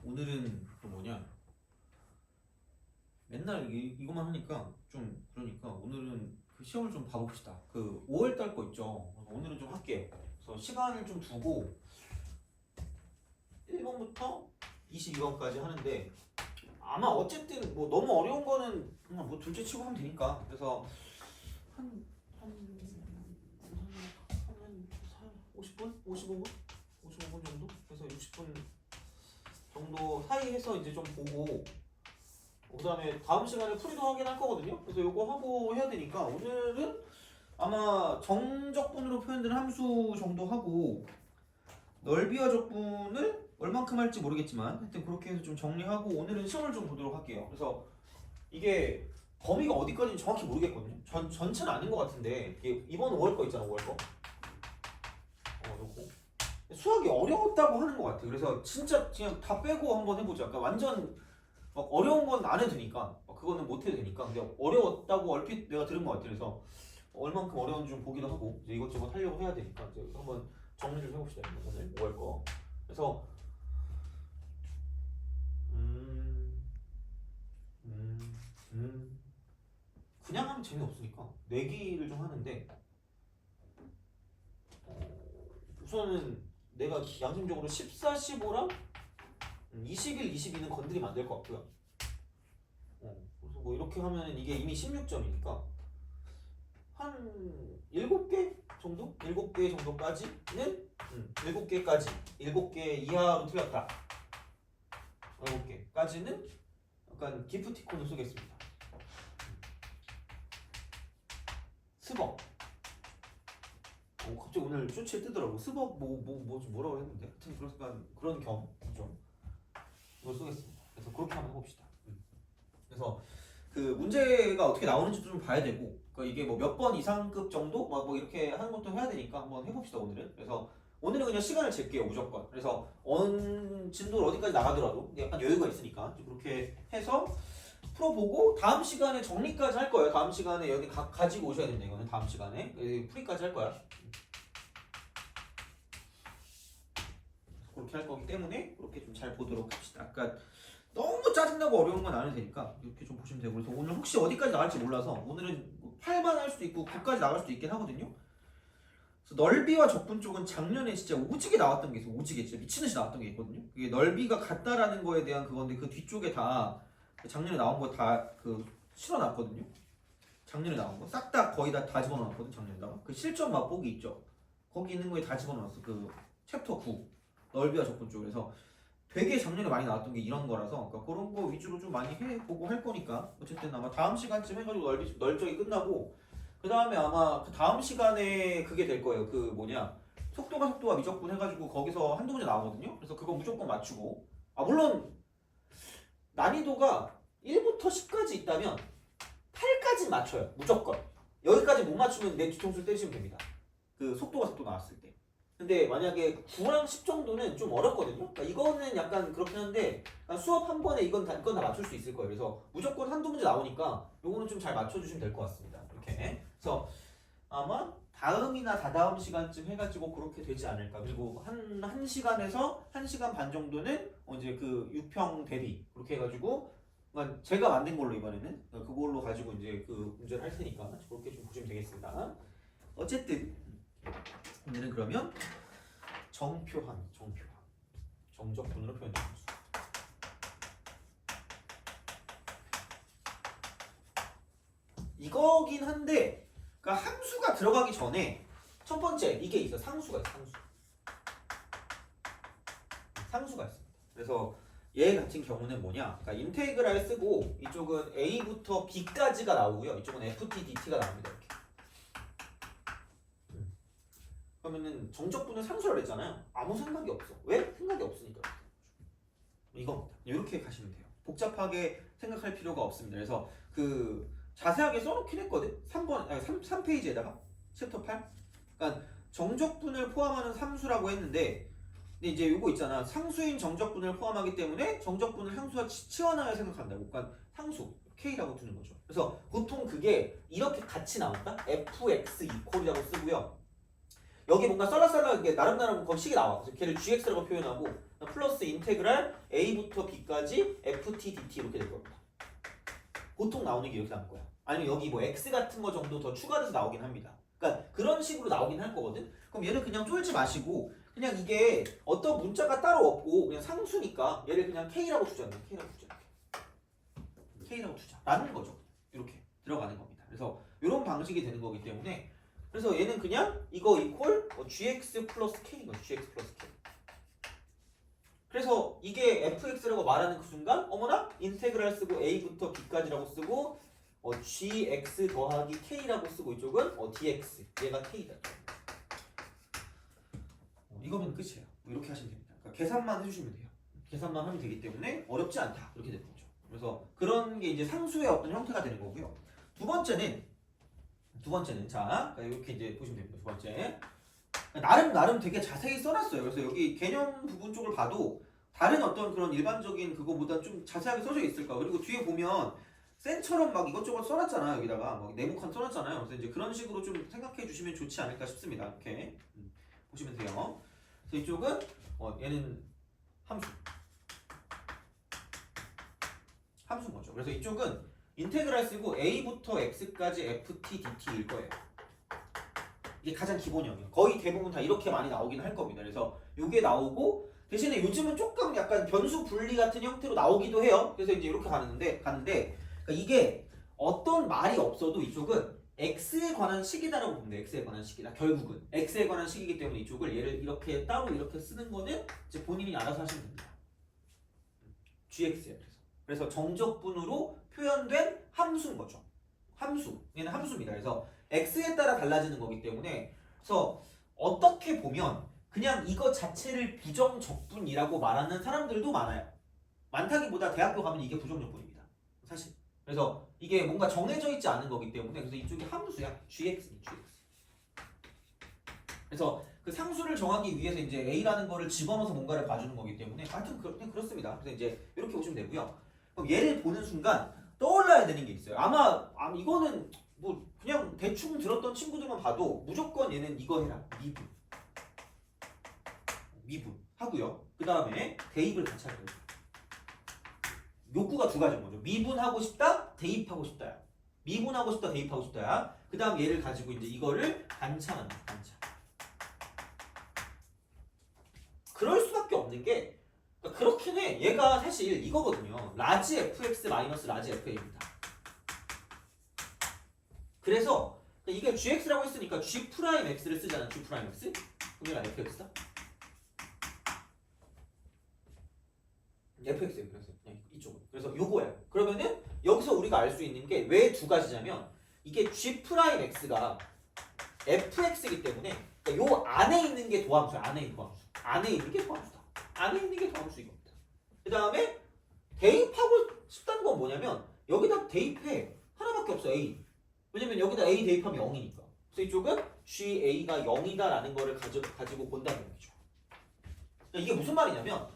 오늘은 또 뭐냐? 맨날 이것만 하니까 좀 그러니까 오늘은 그 시험을 좀 봐봅시다. 그 5월 달 거 있죠. 오늘은 좀 할게요. 그래서 시간을 좀 두고 1번부터 22번까지 하는데 아마 어쨌든 뭐 너무 어려운 거는 그냥 뭐 둘째 치고 하면 되니까. 그래서 한 50분? 55분? 55분 정도? 그래서 60분 정도 사이 해서 이제 좀 보고 그 다음에 다음 시간에 풀이도 하긴 할 거거든요. 그래서 요거 하고 해야 되니까 오늘은 아마 정적분으로 표현된 함수 정도 하고 넓이와 적분을 얼만큼 할지 모르겠지만 하여튼 그렇게 해서 좀 정리하고 오늘은 시험을 좀 보도록 할게요. 그래서 이게 범위가 어디까지인지 정확히 모르겠거든요. 전체는 아닌 것 같은데 이번 5월 거 있잖아. 5월 거. 요거. 수학이 어려웠다고 하는 것 같아. 그래서 진짜 그냥 다 빼고 한번 해보자. 그러니까 완전 막 어려운 건 안 해도 되니까 그거는 못 해도 되니까 근데 어려웠다고 얼핏 내가 들은 것 같아. 그래서 얼만큼 어려운지 좀 보기도 하고 이제 이것저것 하려고 해야 되니까 이제 한번 정리를 해봅시다. 오늘 5월 거. 그래서 그냥 하면 재미없으니까 내기를 좀 하는데 우선은 내가 양심적으로 14, 15랑 21, 22는 건드리면 안 될 것 같고요. 그래서 뭐 이렇게 하면은 이게 이미 16점이니까 한 7개 정도? 7개 정도까지는 7개까지 7개 이하로 틀렸다. 7개까지는 약간 기프티콘을 쏘겠습니다. 스벅. 갑자기 오늘 쇼츠에 뜨더라고. 스벅 뭐라고 했는데 하여튼 그런 겸좀 이걸 쏘겠습니다. 그래서 그렇게 한번 해봅시다. 그래서 그 문제가 어떻게 나오는지도 좀 봐야 되고 그러니까 이게 뭐 몇 번 이상급 정도 막 뭐 이렇게 하는 것도 해야 되니까 한번 해봅시다. 오늘은. 그래서 오늘은 그냥 시간을 잴게요. 무조건. 그래서 진도를 어디까지 나가더라도 약간 여유가 있으니까 그렇게 해서 풀어보고 다음 시간에 정리까지 할 거예요. 다음 시간에 여기 가지고 오셔야 된다. 이거는 다음 시간에 풀이까지 할 거야. 그렇게 할 거기 때문에 그렇게 좀 잘 보도록 합시다. 아까 너무 짜증나고 어려운 건 안 해도 되니까 이렇게 좀 보시면 되고 그래서 오늘 혹시 어디까지 나갈지 몰라서 오늘은 8만 할 수도 있고 9까지 나갈 수도 있긴 하거든요. 그래서 넓이와 적분 쪽은 작년에 진짜 오지게 나왔던 게 있어. 오지게 진짜 미친 듯이 나왔던 게 있거든요. 이게 넓이가 같다라는 거에 대한 그건데 그 뒤쪽에 다 작년에 나온 거 다 그 실어놨거든요. 작년에 나온 거 싹 다 거의 다 집어넣었거든. 작년에다가 그 실전 맛보기 있죠. 거기 있는 거에 다 집어넣었어. 그 챕터 9 넓이와 적분 쪽에서 되게 작년에 많이 나왔던 게 이런 거라서 그러니까 그런 거 위주로 좀 많이 해보고 할 거니까 어쨌든 아마 다음 시간쯤 해가지고 넓적이 끝나고 그 다음에 아마 그 다음 시간에 그게 될 거예요. 그 뭐냐 속도와 미적분 해가지고 거기서 한두 문제 나오거든요. 그래서 그거 무조건 맞추고 물론 난이도가 1부터 10까지 있다면 8까지 맞춰요. 무조건. 여기까지 못 맞추면 내 뒤통수를 때리시면 됩니다. 그 속도 나왔을 때. 근데 만약에 9랑 10 정도는 좀 어렵거든요. 그러니까 이거는 약간 그렇긴 한데 수업 한 번에 이건 다 맞출 수 있을 거예요. 그래서 무조건 한두 문제 나오니까 요거는 좀 잘 맞춰주시면 될 것 같습니다. 이렇게. 그래서 아마 다음이나 다다음 시간쯤 해가지고 그렇게 되지 않을까. 그리고 한 시간에서 1시간 반 정도는 이제 그 6평 대비 그렇게 해가지고 그러니까 제가 만든 걸로 이번에는 그걸로 가지고 이제 그 문제를 할 테니까 그렇게 좀 보시면 되겠습니다. 어쨌든 오늘은 그러면 정적분으로 표현된 함수. 이거긴 한데 그러니까 함수가 들어가기 전에 첫 번째 이게 있어. 상수가 있어. 상수가 있습니다. 그래서 얘 같은 경우는 뭐냐? 그러니까 인테그랄 쓰고 이쪽은 a부터 b까지가 나오고요. 이쪽은 ft dt가 나옵니다. 이렇게. 그러면은 정적분은 상수라고 했잖아요. 아무 생각이 없어. 왜? 생각이 없으니까. 이겁니다. 이렇게 가시면 돼요. 복잡하게 생각할 필요가 없습니다. 그래서 그 자세하게 써놓긴 했거든. 3페이지에다가 챕터 8. 그러니까 정적분을 포함하는 함수라고 했는데 근데 이제 요거 있잖아. 상수인 정적분을 포함하기 때문에 정적분을 상수와 치환하여 생각한다고. 그러니까 상수 K라고 두는 거죠. 그래서 보통 그게 이렇게 같이 나온다. fx 이퀄이라고 쓰고요. 여기 뭔가 썰라썰라 나름나름 거식이 나와. 그래서 걔를 gx라고 표현하고 플러스 인테그랄 a부터 b까지 ft dt 이렇게 될 겁니다. 보통 나오는 게 이렇게 나올 거야. 아니면 여기 뭐 x 같은 거 정도 더 추가돼서 나오긴 합니다. 그러니까 그런 식으로 나오긴 할 거거든. 그럼 얘는 그냥 쫄지 마시고 그냥 이게 어떤 문자가 따로 없고 그냥 상수니까 얘를 그냥 k라고 두자. k라고 두자. k라고 두자라는 거죠. 이렇게 들어가는 겁니다. 그래서 이런 방식이 되는 거기 때문에 그래서 얘는 그냥 이거 이퀄 gx 플러스 k인 거죠. gx 플러스 k. 그래서 이게 fx라고 말하는 그 순간 어머나 인테그랄 쓰고 a부터 b까지라고 쓰고 gx 더하기 k라고 쓰고 이쪽은 dx 얘가 k다. 이거면 끝이에요. 이렇게 하시면 됩니다. 그러니까 계산만 해주시면 돼요. 계산만 하면 되기 때문에 어렵지 않다 이렇게 되는 거죠. 그래서 그런 게 이제 상수의 어떤 형태가 되는 거고요. 두 번째는 자 이렇게 이제 보시면 됩니다. 두 번째 나름 되게 자세히 써놨어요. 그래서 여기 개념 부분 쪽을 봐도 다른 어떤 그런 일반적인 그거보다 좀 자세하게 써져 있을 거야. 그리고 뒤에 보면 쌤처럼 막 이것저것 써놨잖아요. 여기다가 막 네모칸 써놨잖아요. 그래서 이제 그런 식으로 좀 생각해 주시면 좋지 않을까 싶습니다. 이렇게 보시면 돼요. 그래서 이쪽은 얘는 함수인 거죠. 그래서 이쪽은 인테그랄 쓰고 a부터 x까지 ft dt일 거예요. 이게 가장 기본형이에요. 거의 대부분 다 이렇게 많이 나오긴 할 겁니다. 그래서 이게 나오고 대신에 요즘은 조금 약간 변수 분리 같은 형태로 나오기도 해요. 그래서 이제 이렇게 가는데 그러니까 이게 어떤 말이 없어도 이쪽은 x에 관한 식이다라고 보면 돼요. x에 관한 식이다. 결국은 x에 관한 식이기 때문에 이쪽을 얘를 이렇게 따로 이렇게 쓰는 거는 이제 본인이 알아서 하시면 됩니다. gx예요. 그래서 정적분으로 표현된 함수인 거죠. 얘는 함수입니다. 그래서 x에 따라 달라지는 거기 때문에 그래서 어떻게 보면 그냥 이거 자체를 부정적분이라고 말하는 사람들도 많아요. 많다기보다 대학교 가면 이게 부정적분입니다. 사실. 그래서 이게 뭔가 정해져 있지 않은 거기 때문에 그래서 이쪽이 함수야. gx입니다. gx. 그래서 그 상수를 정하기 위해서 이제 a라는 거를 집어넣어서 뭔가를 봐주는 거기 때문에 하여튼 그렇습니다. 그래서 이제 이렇게 보시면 되고요. 그럼 얘를 보는 순간 떠올라야 되는 게 있어요. 아마 이거는 뭐 그냥 대충 들었던 친구들만 봐도 무조건 얘는 이거 해라. 미분 하고요. 그 다음에 대입을 같이 할 거예요. 욕구가 두 가지인 거죠. 미분하고 싶다, 대입하고 싶다야. 미분하고 싶다, 대입하고 싶다야. 그 다음 얘를 가지고 이제 이거를 반찬한다. 반찬. 그럴 수밖에 없는 게 그렇긴 해. 얘가 사실 이거거든요. 라지 fx 마이너스 라지 fa입니다. 그래서 이게 gx라고 했으니까 g 프라임 x를 쓰잖아. g 프라임 x. 그럼 얘가 fx다. fx예요. 그래서 이쪽은. 그래서 요거예요. 그러면은 여기서 우리가 알 수 있는 게 왜 두 가지냐면 이게 g 프라임 x가 fx이기 때문에 그러니까 요 안에 있는 게 도함수야. 안에 있는 게 도함수다. 안에 있는 게 도함수 이겁니다. 그 다음에 대입하고 싶다는 건 뭐냐면 여기다 대입해. 하나밖에 없어. a. 왜냐면 여기다 a 대입하면 0이니까. 그래서 이쪽은 ga가 0이다라는 거를 가지고 본다는 거죠. 그러니까 이게 무슨 말이냐면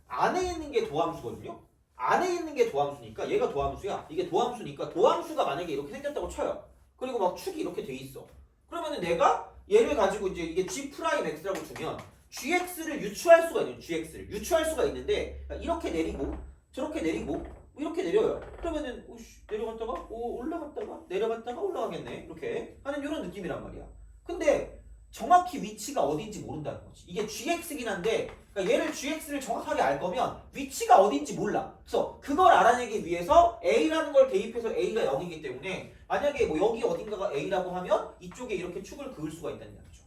안에 있는 게 도함수거든요. 안에 있는 게 도함수니까 얘가 도함수야. 이게 도함수니까 도함수가 만약에 이렇게 생겼다고 쳐요. 그리고 막 축이 이렇게 돼 있어. 그러면은 내가 얘를 가지고 이제 이게 g 프라임 x라고 두면 gx를 유추할 수가 있는 gx를 유추할 수가 있는데 이렇게 내리고 저렇게 내리고 이렇게 내려요. 그러면은 내려갔다가 올라갔다가 내려갔다가 올라가겠네. 이렇게 하는 이런 느낌이란 말이야. 근데 정확히 위치가 어딘지 모른다는 거지. 이게 gx긴 한데 그러니까 얘를 gx를 정확하게 알 거면 위치가 어딘지 몰라. 그래서 그걸 알아내기 위해서 a라는 걸 대입해서 a가 0이기 때문에 만약에 뭐 여기 어딘가가 a라고 하면 이쪽에 이렇게 축을 그을 수가 있다는 얘기죠.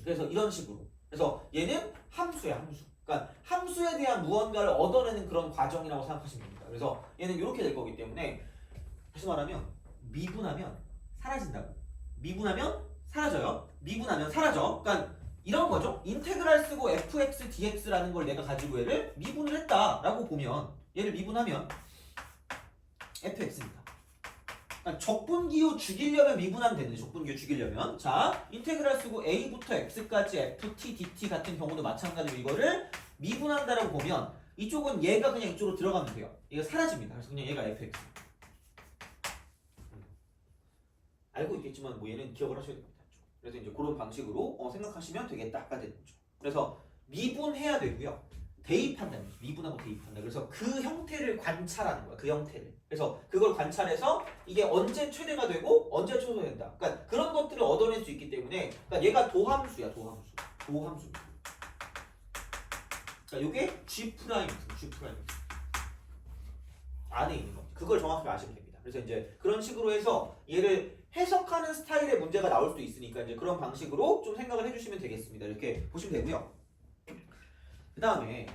그래서 이런 식으로. 그래서 얘는 함수야, 함수. 그러니까 함수에 대한 무언가를 얻어내는 그런 과정이라고 생각하시면 됩니다. 그래서 얘는 이렇게 될 거기 때문에 다시 말하면 미분하면 사라진다고. 미분하면 사라져요. 미분하면 사라져. 그러니까 이런 거죠. 인테그랄 쓰고 fx dx라는 걸 내가 가지고 얘를 미분을 했다라고 보면 얘를 미분하면 fx입니다. 그러니까 적분기호 죽이려면 미분하면 되는데 적분기호 죽이려면 자 인테그랄 쓰고 a부터 x까지 ft dt 같은 경우도 마찬가지로 이거를 미분한다라고 보면 이쪽은 얘가 그냥 이쪽으로 들어가면 돼요. 얘가 사라집니다. 그래서 그냥 얘가 fx. 알고 있겠지만 뭐 얘는 기억을 하셔야 됩니다. 그래서 이제 그런 방식으로 생각하시면 되겠다가 되는 거죠. 그래서 미분해야 되고요. 대입한다는 거죠. 미분하고 대입한다. 그래서 그 형태를 관찰하는 거야. 그 형태를. 그래서 그걸 관찰해서 이게 언제 최대가 되고 언제 최소된다. 그러니까 그런 것들을 얻어낼 수 있기 때문에 그러니까 얘가 도함수야. 도함수. 그러니까 이게 G 프라임 안에 있는 거. 그걸 정확하게 아시면 됩니다. 그래서 이제 그런 식으로 해서 얘를 해석하는 스타일의 문제가 나올 수도 있으니까 이제 그런 방식으로 좀 생각을 해주시면 되겠습니다. 이렇게 보시면 되고요. 그 다음에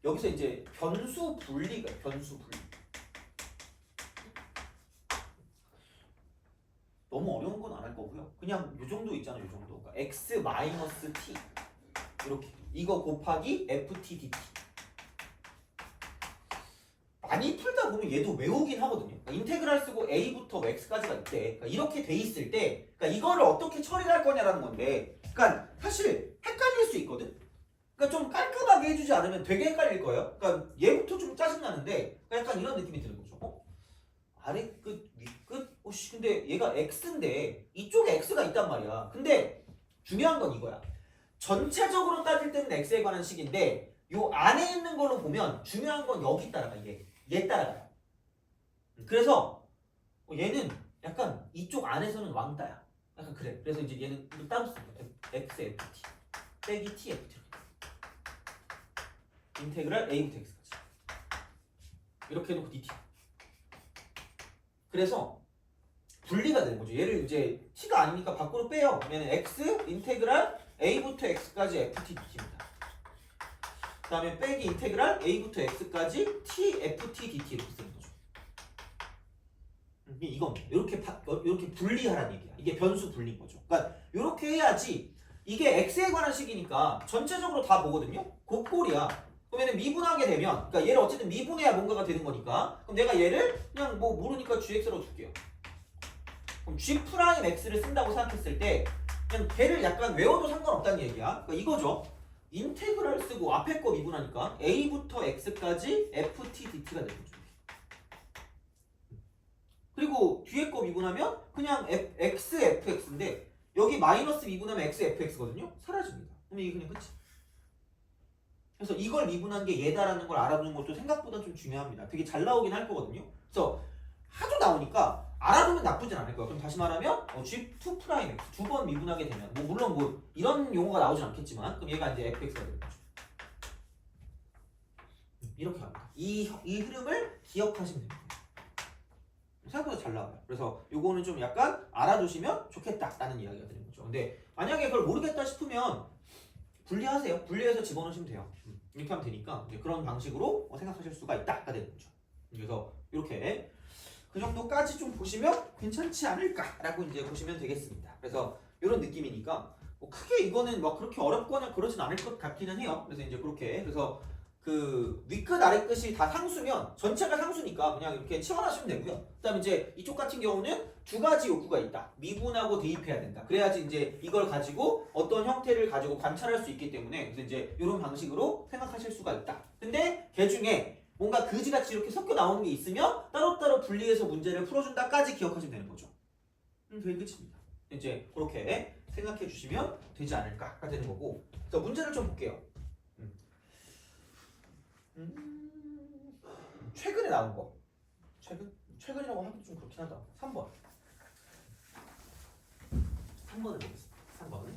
여기서 이제 변수 분리가 너무 어려운 건 안 할 거고요. 그냥 요 정도 있잖아요. 요 정도. 그러니까 x 마이너스 t 이렇게 이거 곱하기 ft dt. 많이 풀다 보면 얘도 외우긴 하거든요. 그러니까 인테그랄 쓰고 a부터 x까지가 있대. 그러니까 이렇게 돼 있을 때, 그러니까 이거를 어떻게 처리를 할 거냐라는 건데, 그러니까 사실 헷갈릴 수 있거든. 그러니까 좀 깔끔하게 해주지 않으면 되게 헷갈릴 거예요. 그러니까 얘부터 좀 짜증 나는데, 약간 이런 느낌이 드는 거죠. 아래 끝, 위 끝. 오씨, 근데 얘가 x인데 이쪽에 x가 있단 말이야. 근데 중요한 건 이거야. 전체적으로 따질 때는 x에 관한 식인데, 요 안에 있는 걸로 보면 중요한 건 여기 따라가 얘 따라가요. 그래서 얘는 약간 이쪽 안에서는 왕따야. 약간 그래. 그래서 이제 얘는 따로 쓰는 거야. xft 빼기 tft 인테그랄 a부터 x까지 이렇게 해놓고 dt. 그래서 분리가 되는 거죠. 얘를 이제 t가 아니니까 밖으로 빼요. 그러면 x 인테그랄 a부터 x까지 ft dt입니다. 그 다음에 빼기 인테그랄 a부터 x까지 tft dt 이렇게 쓰는 거죠. 이겁니다. 이렇게 분리하라는 얘기야. 이게 변수 분리인 거죠. 그러니까 이렇게 해야지 이게 x에 관한 식이니까 전체적으로 다 보거든요. 곱꼴이야. 그러면 미분하게 되면, 그러니까 얘를 어쨌든 미분해야 뭔가가 되는 거니까, 그럼 내가 얘를 그냥 뭐 모르니까 gx라고 줄게요. 그럼 g 프라임 x를 쓴다고 생각했을 때 그냥 걔를 약간 외워도 상관없다는 얘기야. 그러니까 이거죠. 인테그랄 쓰고 앞에 거 미분하니까 a부터 x까지 ft dt가 되는 거죠. 그리고 뒤에 거 미분하면 그냥 x fx인데 여기 마이너스 미분하면 x fx거든요. 사라집니다. 그럼 이게 그냥 끝이. 그래서 이걸 미분한 게 얘다라는 걸 알아두는 것도 생각보다 좀 중요합니다. 되게 잘 나오긴 할 거거든요. 그래서 하도 나오니까 알아두면 나쁘진 않을 거예요. 그럼 다시 말하면 G2 프라임 x 두 번 미분하게 되면 뭐 물론 뭐 이런 용어가 나오진 않겠지만 그럼 얘가 이제 fx가 되는 거죠. 이렇게 합니다. 이 흐름을 기억하시면 됩니다. 생각보다 잘 나와요. 그래서 요거는 좀 약간 알아두시면 좋겠다라는 이야기가 되는 거죠. 근데 만약에 그걸 모르겠다 싶으면 분리하세요. 분리해서 집어넣으시면 돼요. 이렇게 하면 되니까 이제 그런 방식으로 생각하실 수가 있다가 되는 거죠. 그래서 이렇게 그 정도까지 좀 보시면 괜찮지 않을까라고 이제 보시면 되겠습니다. 그래서 이런 느낌이니까 뭐 크게 이거는 막 그렇게 어렵거나 그러진 않을 것 같기는 해요. 그래서 이제 그렇게 그래서 그 윗끝 아래끝이 다 상수면 전체가 상수니까 그냥 이렇게 치환하시면 되고요. 그다음에 이제 이쪽 같은 경우는 두 가지 욕구가 있다. 미분하고 대입해야 된다. 그래야지 이제 이걸 가지고 어떤 형태를 가지고 관찰할 수 있기 때문에 그래서 이제 이런 방식으로 생각하실 수가 있다. 근데 걔 중에 뭔가 그지같이 이렇게 섞여 나오는 게 있으면 따로따로 분리해서 문제를 풀어준다까지 기억하시면 되는 거죠. 그게 끝입니다. 이제 그렇게 생각해 주시면 되지 않을까가 되는 거고. 그래서 문제를 좀 볼게요. 최근에 나온 거. 최근이라고 하기도 좀 그렇긴 하다. 3번. 3번을 보겠습니다. 3번.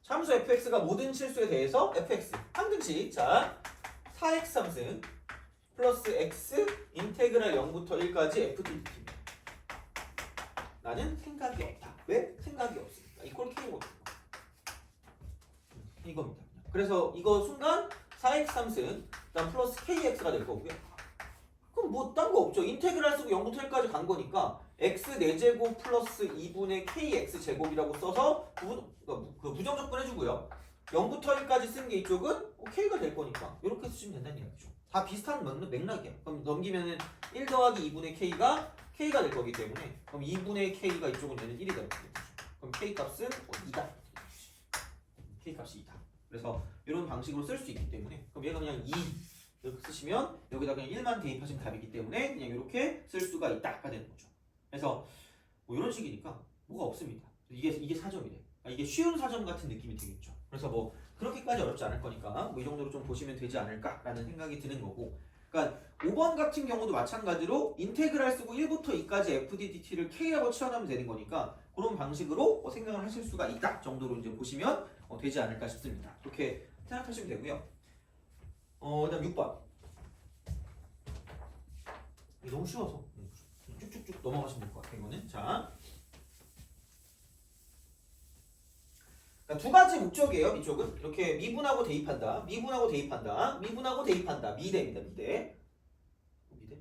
참수 fx가 모든 실수에 대해서 fx 항등식. 자, 4x 3승 플러스 x 인테그랄 0부터 1까지 f dt입니다. 나는 생각이 없다. 왜? 생각이 없으니까. 이꼴 k고 이겁니다. 그래서 이거 순간 4x 3승 그다음 플러스 kx가 될 거고요. 그럼 뭐 딴 거 없죠. 인테그랄 쓰고 0부터 1까지 간 거니까 x 4제곱 플러스 2분의 kx 제곱이라고 써서 그 부정적분 해주고요. 0부터 1까지 쓴 게 이쪽은 k가 될 거니까 이렇게 쓰시면 된다는 얘기죠. 다 비슷한 맥락이에요. 그럼 넘기면은 1 더하기 2분의 k가 될 거기 때문에 그럼 2분의 k가 이쪽은 되는 1이 될 거죠. 그럼 k 값은 2다. k 값이 2다. 그래서 이런 방식으로 쓸 수 있기 때문에 그럼 얘가 그냥 2 이렇게 쓰시면 여기다 그냥 1만 대입하시면 답이기 때문에 그냥 이렇게 쓸 수가 있다가 되는 거죠. 그래서 뭐 이런 식이니까 뭐가 없습니다. 이게 사점이래. 이게 쉬운 사점 같은 느낌이 되겠죠. 그래서 뭐 그렇게까지 어렵지 않을 거니까 뭐 이 정도로 좀 보시면 되지 않을까라는 생각이 드는 거고. 그러니까 5번 같은 경우도 마찬가지로 인테그랄 쓰고 1부터 2까지 FDDT를 K라고 치환하면 되는 거니까 그런 방식으로 생각을 하실 수가 있다 정도로 이제 보시면 되지 않을까 싶습니다. 그렇게 생각하시면 되고요. 그다음 6번. 이게 너무 쉬워서 쭉쭉쭉 넘어가시면 될 것 같아요. 이거는 자. 그러니까 두 가지 목적이에요. 이쪽은 이렇게 미분하고 대입한다. 미분하고 대입한다. 미분하고 대입한다. 미대입니다. 미대. 미대?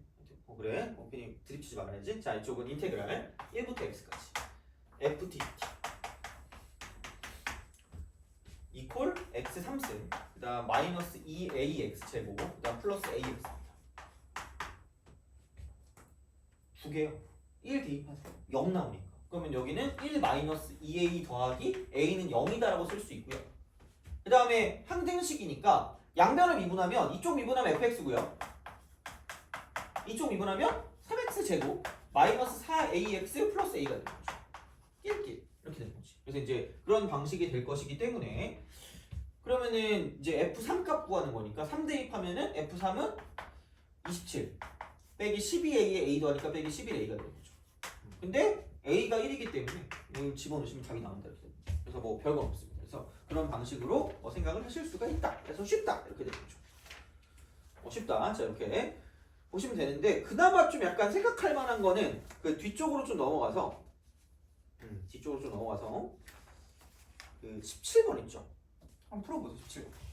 그래. 괜히 드립치지 말아야지. 자, 이쪽은 인테그랄 1부터 x까지 FDT 이퀄 x 3승 그 다음 마이너스 2ax 제곱 그 다음 플러스 ax입니다. 두 개요. 1 대입하세요. 0 나오니까. 그러면 여기는 1 마이너스 2a 더하기 a는 0이다라고 쓸 수 있고요. 그 다음에 항등식이니까 양변을 미분하면 이쪽 미분하면 fx고요. 이쪽 미분하면 3x 제곱 마이너스 4ax 플러스 a가 되는 거죠. 끼리끼리 이렇게 되는 거지. 그래서 이제 그런 방식이 될 것이기 때문에 그러면은 이제 f3 값 구하는 거니까 3 대입하면은 f3은 27 빼기 12a에 a 더하니까 빼기 11a가 되는 거죠. 근데 a가 1이기 때문에 이걸 집어넣으시면 답이 나온다. 그래서 뭐 별거 없습니다. 그래서 그런 방식으로 생각을 하실 수가 있다. 그래서 쉽다 이렇게 되는 거죠. 쉽다. 자 이렇게 보시면 되는데 그나마 좀 약간 생각할 만한 거는 그 뒤쪽으로 좀 넘어가서 뒤쪽으로 좀 넘어가서 그 17번 있죠. 한번 풀어보세요. 17번.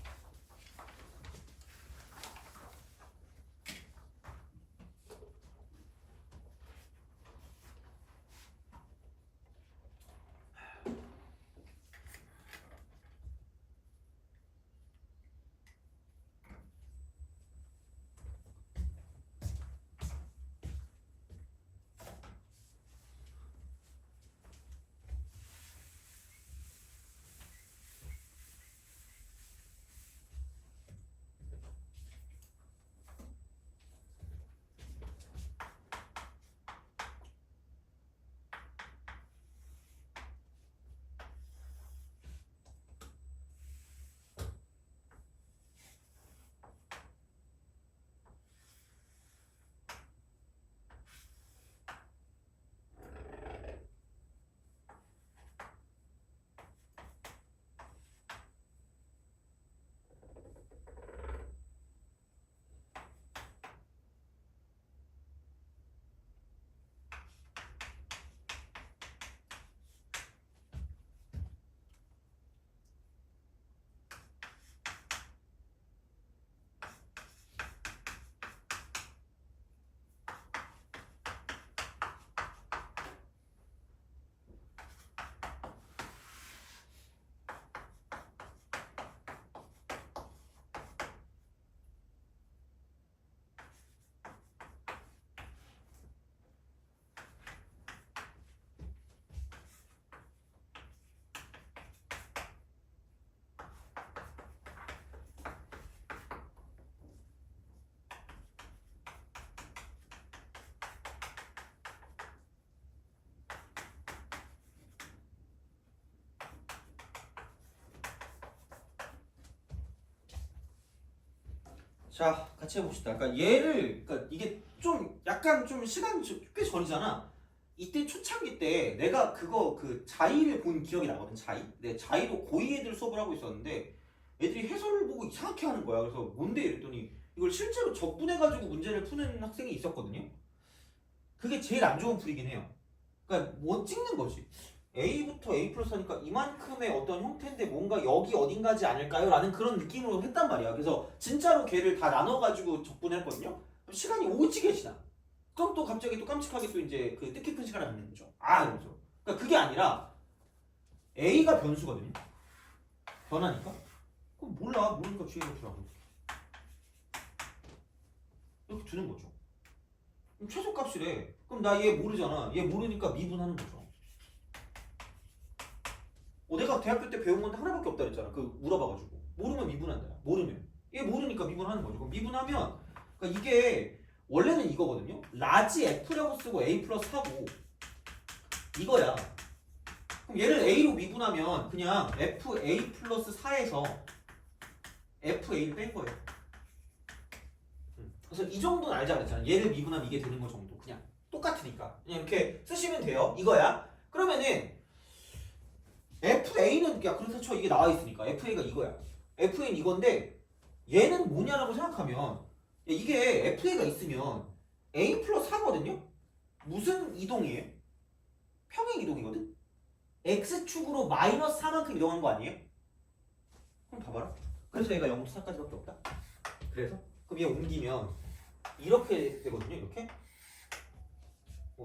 자, 같이 해봅시다. 그러니까 얘를, 그러니까 이게 좀 약간 좀 시간이 꽤 전이잖아. 이때 초창기 때 내가 그 자이를 본 기억이 나거든. 자이. 네, 자이로 고2 애들 수업을 하고 있었는데 애들이 해설을 보고 이상하게 하는 거야. 그래서 뭔데 이랬더니 이걸 실제로 적분해가지고 문제를 푸는 학생이 있었거든요. 그게 제일 안 좋은 풀이긴 해요. 그러니까 뭐 찍는 거지. A부터 A 플러스 하니까 이만큼의 어떤 형태인데 뭔가 여기 어딘가지 않을까요? 라는 그런 느낌으로 했단 말이야. 그래서 진짜로 걔를 다 나눠가지고 적분했거든요. 시간이 오지게 지나. 그럼 또 갑자기 또 깜찍하게 또 이제 그 뜻깊은 시간을 갖는 거죠. 이러면서. 그러니까 그게 아니라 A가 변수거든요. 변하니까? 그럼 모르니까 뒤에 놓더라고. 이렇게 두는 거죠. 그럼 최소값이래. 그럼 나 얘 모르잖아. 얘 모르니까 미분하는 거죠. 내가 대학교 때 배운 건데 하나밖에 없다 그랬잖아. 그 물어봐가지고. 모르면 미분한다. 모르면. 얘 모르니까 미분하는 거죠. 그럼 미분하면 그러니까 이게 원래는 이거거든요. 라지 F라고 쓰고 A 플러스 하고 이거야. 그럼 얘를 a로 미분하면 그냥 fa 플러스 4에서 fa를 뺀 거예요. 그래서 이 정도는 알자 그랬잖아. 얘를 미분하면 이게 되는 거 정도. 그냥 똑같으니까. 그냥 이렇게 쓰시면 돼요. 이거야. 그러면은 fa는 야 그래서 저 이게 나와 있으니까 fa가 이거야. fa는 이건데 얘는 뭐냐라고 생각하면 이게 fa가 있으면 a 플러스 4거든요. 무슨 이동이에요? 평행 이동이거든. x축으로 마이너스 4만큼 이동한 거 아니에요? 그럼 봐봐라. 그래서 얘가 0부터 4까지밖에 없다. 그래서 그럼 얘 옮기면 이렇게 되거든요. 이렇게.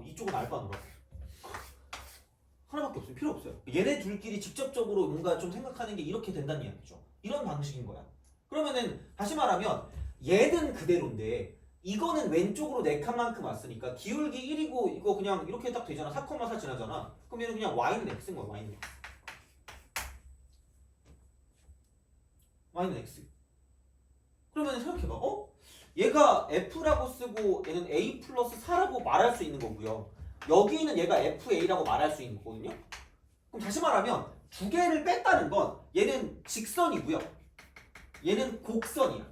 이쪽은 알바노라. 하나밖에 없어요. 필요 없어요. 얘네 둘끼리 직접적으로 뭔가 좀 생각하는 게 이렇게 된다는 이야기죠. 이런 방식인 거야. 그러면은 다시 말하면 얘는 그대로인데 이거는 왼쪽으로 4칸만큼 왔으니까 기울기 1이고 이거 그냥 이렇게 딱 되잖아. 4,4 지나잖아. 그럼 얘는 그냥 y는 x인 거야. y는 x. y는 x. 그러면 생각해봐. 얘가 f라고 쓰고 얘는 a 플러스 4라고 말할 수 있는 거고요. 여기는 얘가 fa라고 말할 수 있는 거거든요. 그럼 다시 말하면 두 개를 뺐다는 건 얘는 직선이고요. 얘는 곡선이야.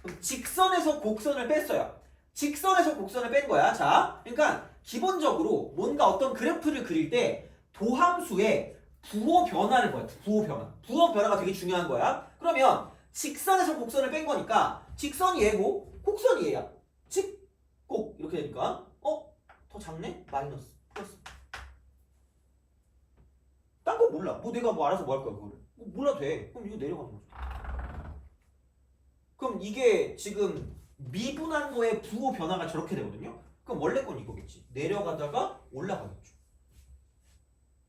그럼 직선에서 곡선을 뺐어요. 직선에서 곡선을 뺀 거야. 자, 그러니까 기본적으로 뭔가 어떤 그래프를 그릴 때 도함수의 부호 변화를 봐요. 부호 변화. 부호 변화가 되게 중요한 거야. 그러면 직선에서 곡선을 뺀 거니까 직선이 얘고 곡선이 얘야. 직곡 이렇게 되니까 더 작네? 마이너스 플러스. 딴 거 몰라. 내가 알아서 뭐 할 거야 그거를. 몰라도 돼. 그럼 이거 내려가는 거죠. 그럼 이게 지금 미분한 거의 부호 변화가 저렇게 되거든요. 그럼 원래 건 이거겠지. 내려가다가 올라가겠죠.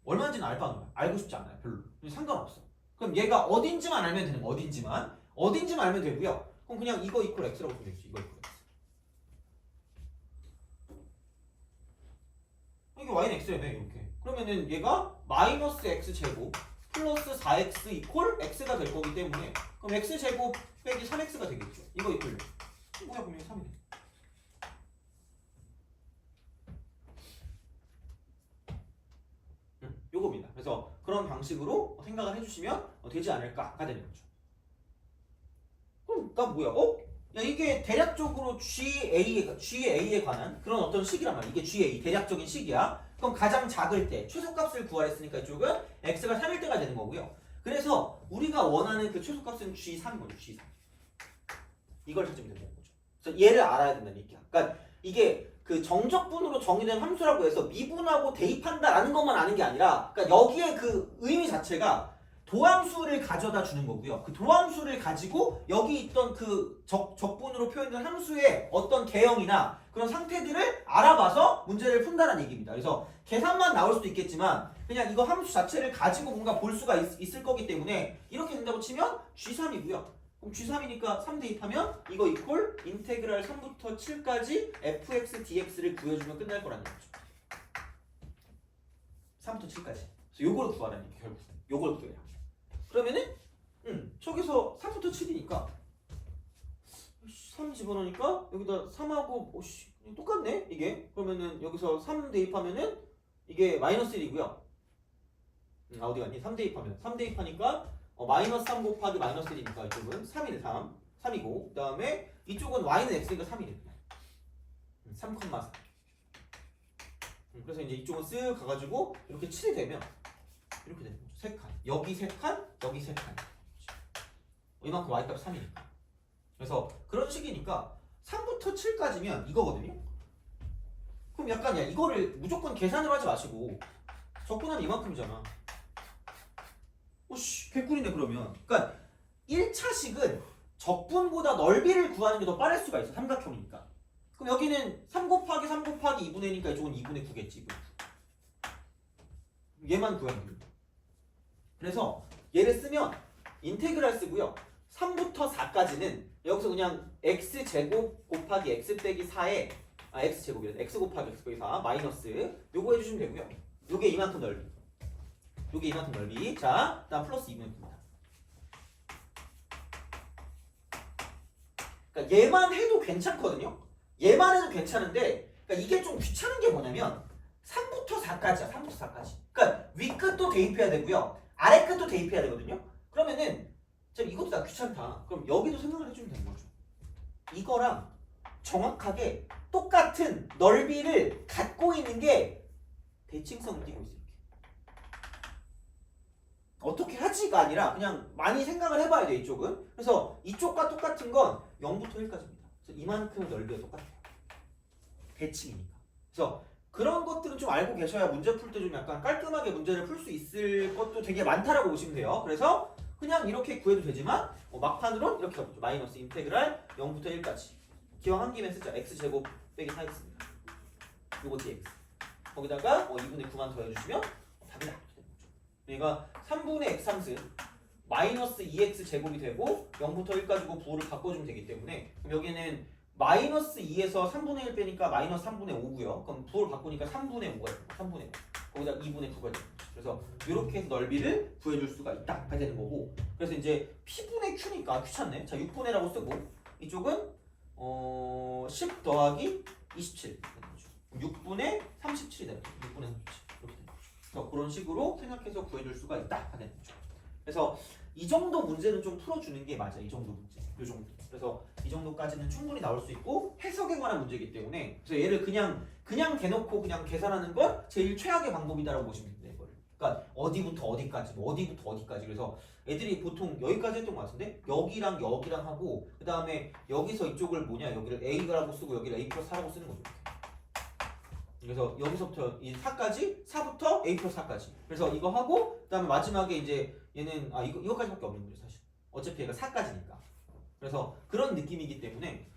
얼마인지는 알고 싶지 않아요. 별로. 상관없어. 그럼 얘가 어딘지만 알면 되는 거. 어딘지만 알면 되고요. 그럼 그냥 이거 이퀄 x라고 쓰면 되겠지. 이거 이퀄 x. 이게 y는 x라며 이렇게. 그러면은 얘가 마이너스 x제곱 플러스 4x 이퀄 x가 될 거기 때문에 그럼 x제곱 빼기 3x가 되겠죠. 이거 이퀄 뭐야 그러면 3이네. 요겁니다. 그래서 그런 방식으로 생각을 해주시면 되지 않을까가 되는 거죠. 그럼 나 뭐야? 야 이게 대략적으로 GA에 관한 그런 어떤 식이란 말이야. 이게 GA 대략적인 식이야. 그럼 가장 작을 때 최소값을 구하랬으니까 이쪽은 x가 3일 때가 되는 거고요. 그래서 우리가 원하는 그 최소값은 G3인 거죠. G3. 이걸 찾으면 된다는 거죠. 그래서 얘를 알아야 된다는 얘기야. 그러니까 이게 그 정적분으로 정의된 함수라고 해서 미분하고 대입한다라는 것만 아는 게 아니라 그러니까 여기에 그 의미 자체가 도함수를 가져다 주는 거고요. 그 도함수를 가지고 여기 있던 그 적분으로 표현된 함수의 어떤 개형이나 그런 상태들을 알아봐서 문제를 푼다는 얘기입니다. 그래서 계산만 나올 수도 있겠지만 그냥 이거 함수 자체를 가지고 뭔가 볼 수가 있을 거기 때문에 이렇게 된다고 치면 G3이고요. 그럼 G3이니까 3 대입하면 이거 이퀄 인테그랄 3부터 7까지 fx dx를 구해주면 끝날 거라는 얘기죠. 3부터 7까지. 그래서 요걸 구하라는 얘기 결국. 요걸 구해야. 그러면은 저기서 3부터 7이니까 3 집어넣으니까 여기다 3하고 똑같네 이게. 그러면은 여기서 3 대입하면은 이게 마이너스 1이고요. 어디 갔니? 3 대입하면 3 대입하니까 마이너스 3 곱하기 마이너스 1이니까 이쪽은 3이네 3이고 그 다음에 이쪽은 y는 x니까 3이네 3,4 그래서 이제 이쪽은 쓱 가가지고 이렇게 7이 되면 이렇게 되는 거죠. 3칸 여기 3칸 여기 3칸 이만큼 y값 3이니까 그래서 그런 식이니까 3부터 7까지면 이거거든요. 그럼 약간 이거를 무조건 계산을 하지 마시고 적분하면 이만큼이잖아. 개꿀이네 그러면. 그러니까 1차식은 적분보다 넓이를 구하는 게 더 빠를 수가 있어. 삼각형이니까. 그럼 여기는 3 곱하기 3 곱하기 2분의 1이니까 이쪽은 2분의 9겠지. 2분의 9. 얘만 구하면 됩니다. 그래서 얘를 쓰면 인테그랄 쓰고요. 3부터 4까지는 여기서 그냥 x제곱 곱하기 x 빼기 4에 x제곱이래. x 곱하기 x 빼기 4 마이너스 요거 해주시면 되고요. 요게 이만큼 넓이. 요게 이만큼 넓이. 자, 다음 플러스 2분의 9입니다. 그러니까 얘만 해도 괜찮거든요. 얘만 해도 괜찮은데 그러니까 이게 좀 귀찮은 게 뭐냐면 3부터 4까지야. 3부터 4까지. 그러니까 위 끝도 대입해야 되고요. 아래 끝도 대입해야 되거든요. 그러면은 참 이것도 다 귀찮다. 그럼 여기도 생각을 해주면 되는 거죠. 이거랑 정확하게 똑같은 넓이를 갖고 있는 게 대칭성을 띠고 있어요. 어떻게 하지가 아니라 그냥 많이 생각을 해봐야 돼 이쪽은. 그래서 이쪽과 똑같은 건 0부터 1까지입니다. 그래서 이만큼의 넓이가 똑같아요. 대칭이니까. 그래서 그런 것들은 좀 알고 계셔야 문제 풀 때 좀 약간 깔끔하게 문제를 풀 수 있을 것도 되게 많다라고 보시면 돼요. 그래서 그냥 이렇게 구해도 되지만 막판으로 이렇게 가보죠. 마이너스 인테그랄 0부터 1까지. 기왕한 김에 쓰자. x제곱 빼기 4x입니다. 요거 dx. 거기다가 2분의 9만 더해주시면 답이 나오게 되는 거죠. 그러니까 3분의 x함수 마이너스 2x 제곱이 되고 0부터 1까지고 부호를 바꿔주면 되기 때문에 그럼 여기는 마이너스 2에서 3분의 1 빼니까 마이너스 3분의 5고요. 그럼 부호를 바꾸니까 3분의 5가 돼요. 3분의 5. 거기다 2분의 9가 돼요. 그래서 이렇게 해서 넓이를 구해줄 수가 있다. 가 되는 거고. 그래서 이제 P분의 Q니까 귀찮네. 자 6분의라고 쓰고 이쪽은 10 더하기 27 6분의 37이 되는 거죠. 6분의 37 이렇게 되는 거죠. 그래서 그런 식으로 생각해서 구해줄 수가 있다. 가 되는 거죠. 그래서 이 정도 문제는 좀 풀어주는 게 맞아요. 이 정도 문제. 이 정도. 그래서 이 정도까지는 충분히 나올 수 있고 해석에 관한 문제이기 때문에 그래서 얘를 그냥 대놓고 그냥 계산하는 건 제일 최악의 방법이다라고 보시면 됩니다. 이거를. 그러니까 어디부터 어디까지, 어디부터 어디까지. 그래서 애들이 보통 여기까지 했던 것 같은데 여기랑 여기랑 하고 그 다음에 여기서 이쪽을 여기를 A라고 쓰고 여기를 A 플러스 4라고 쓰는 거죠. 그래서 여기서부터 이 4까지 4부터 A 플러스 4까지. 그래서 이거 하고 그 다음에 마지막에 이제 얘는 이거까지밖에 없는 거죠 사실. 어차피 얘가 4까지니까. 그래서 그런 느낌이기 때문에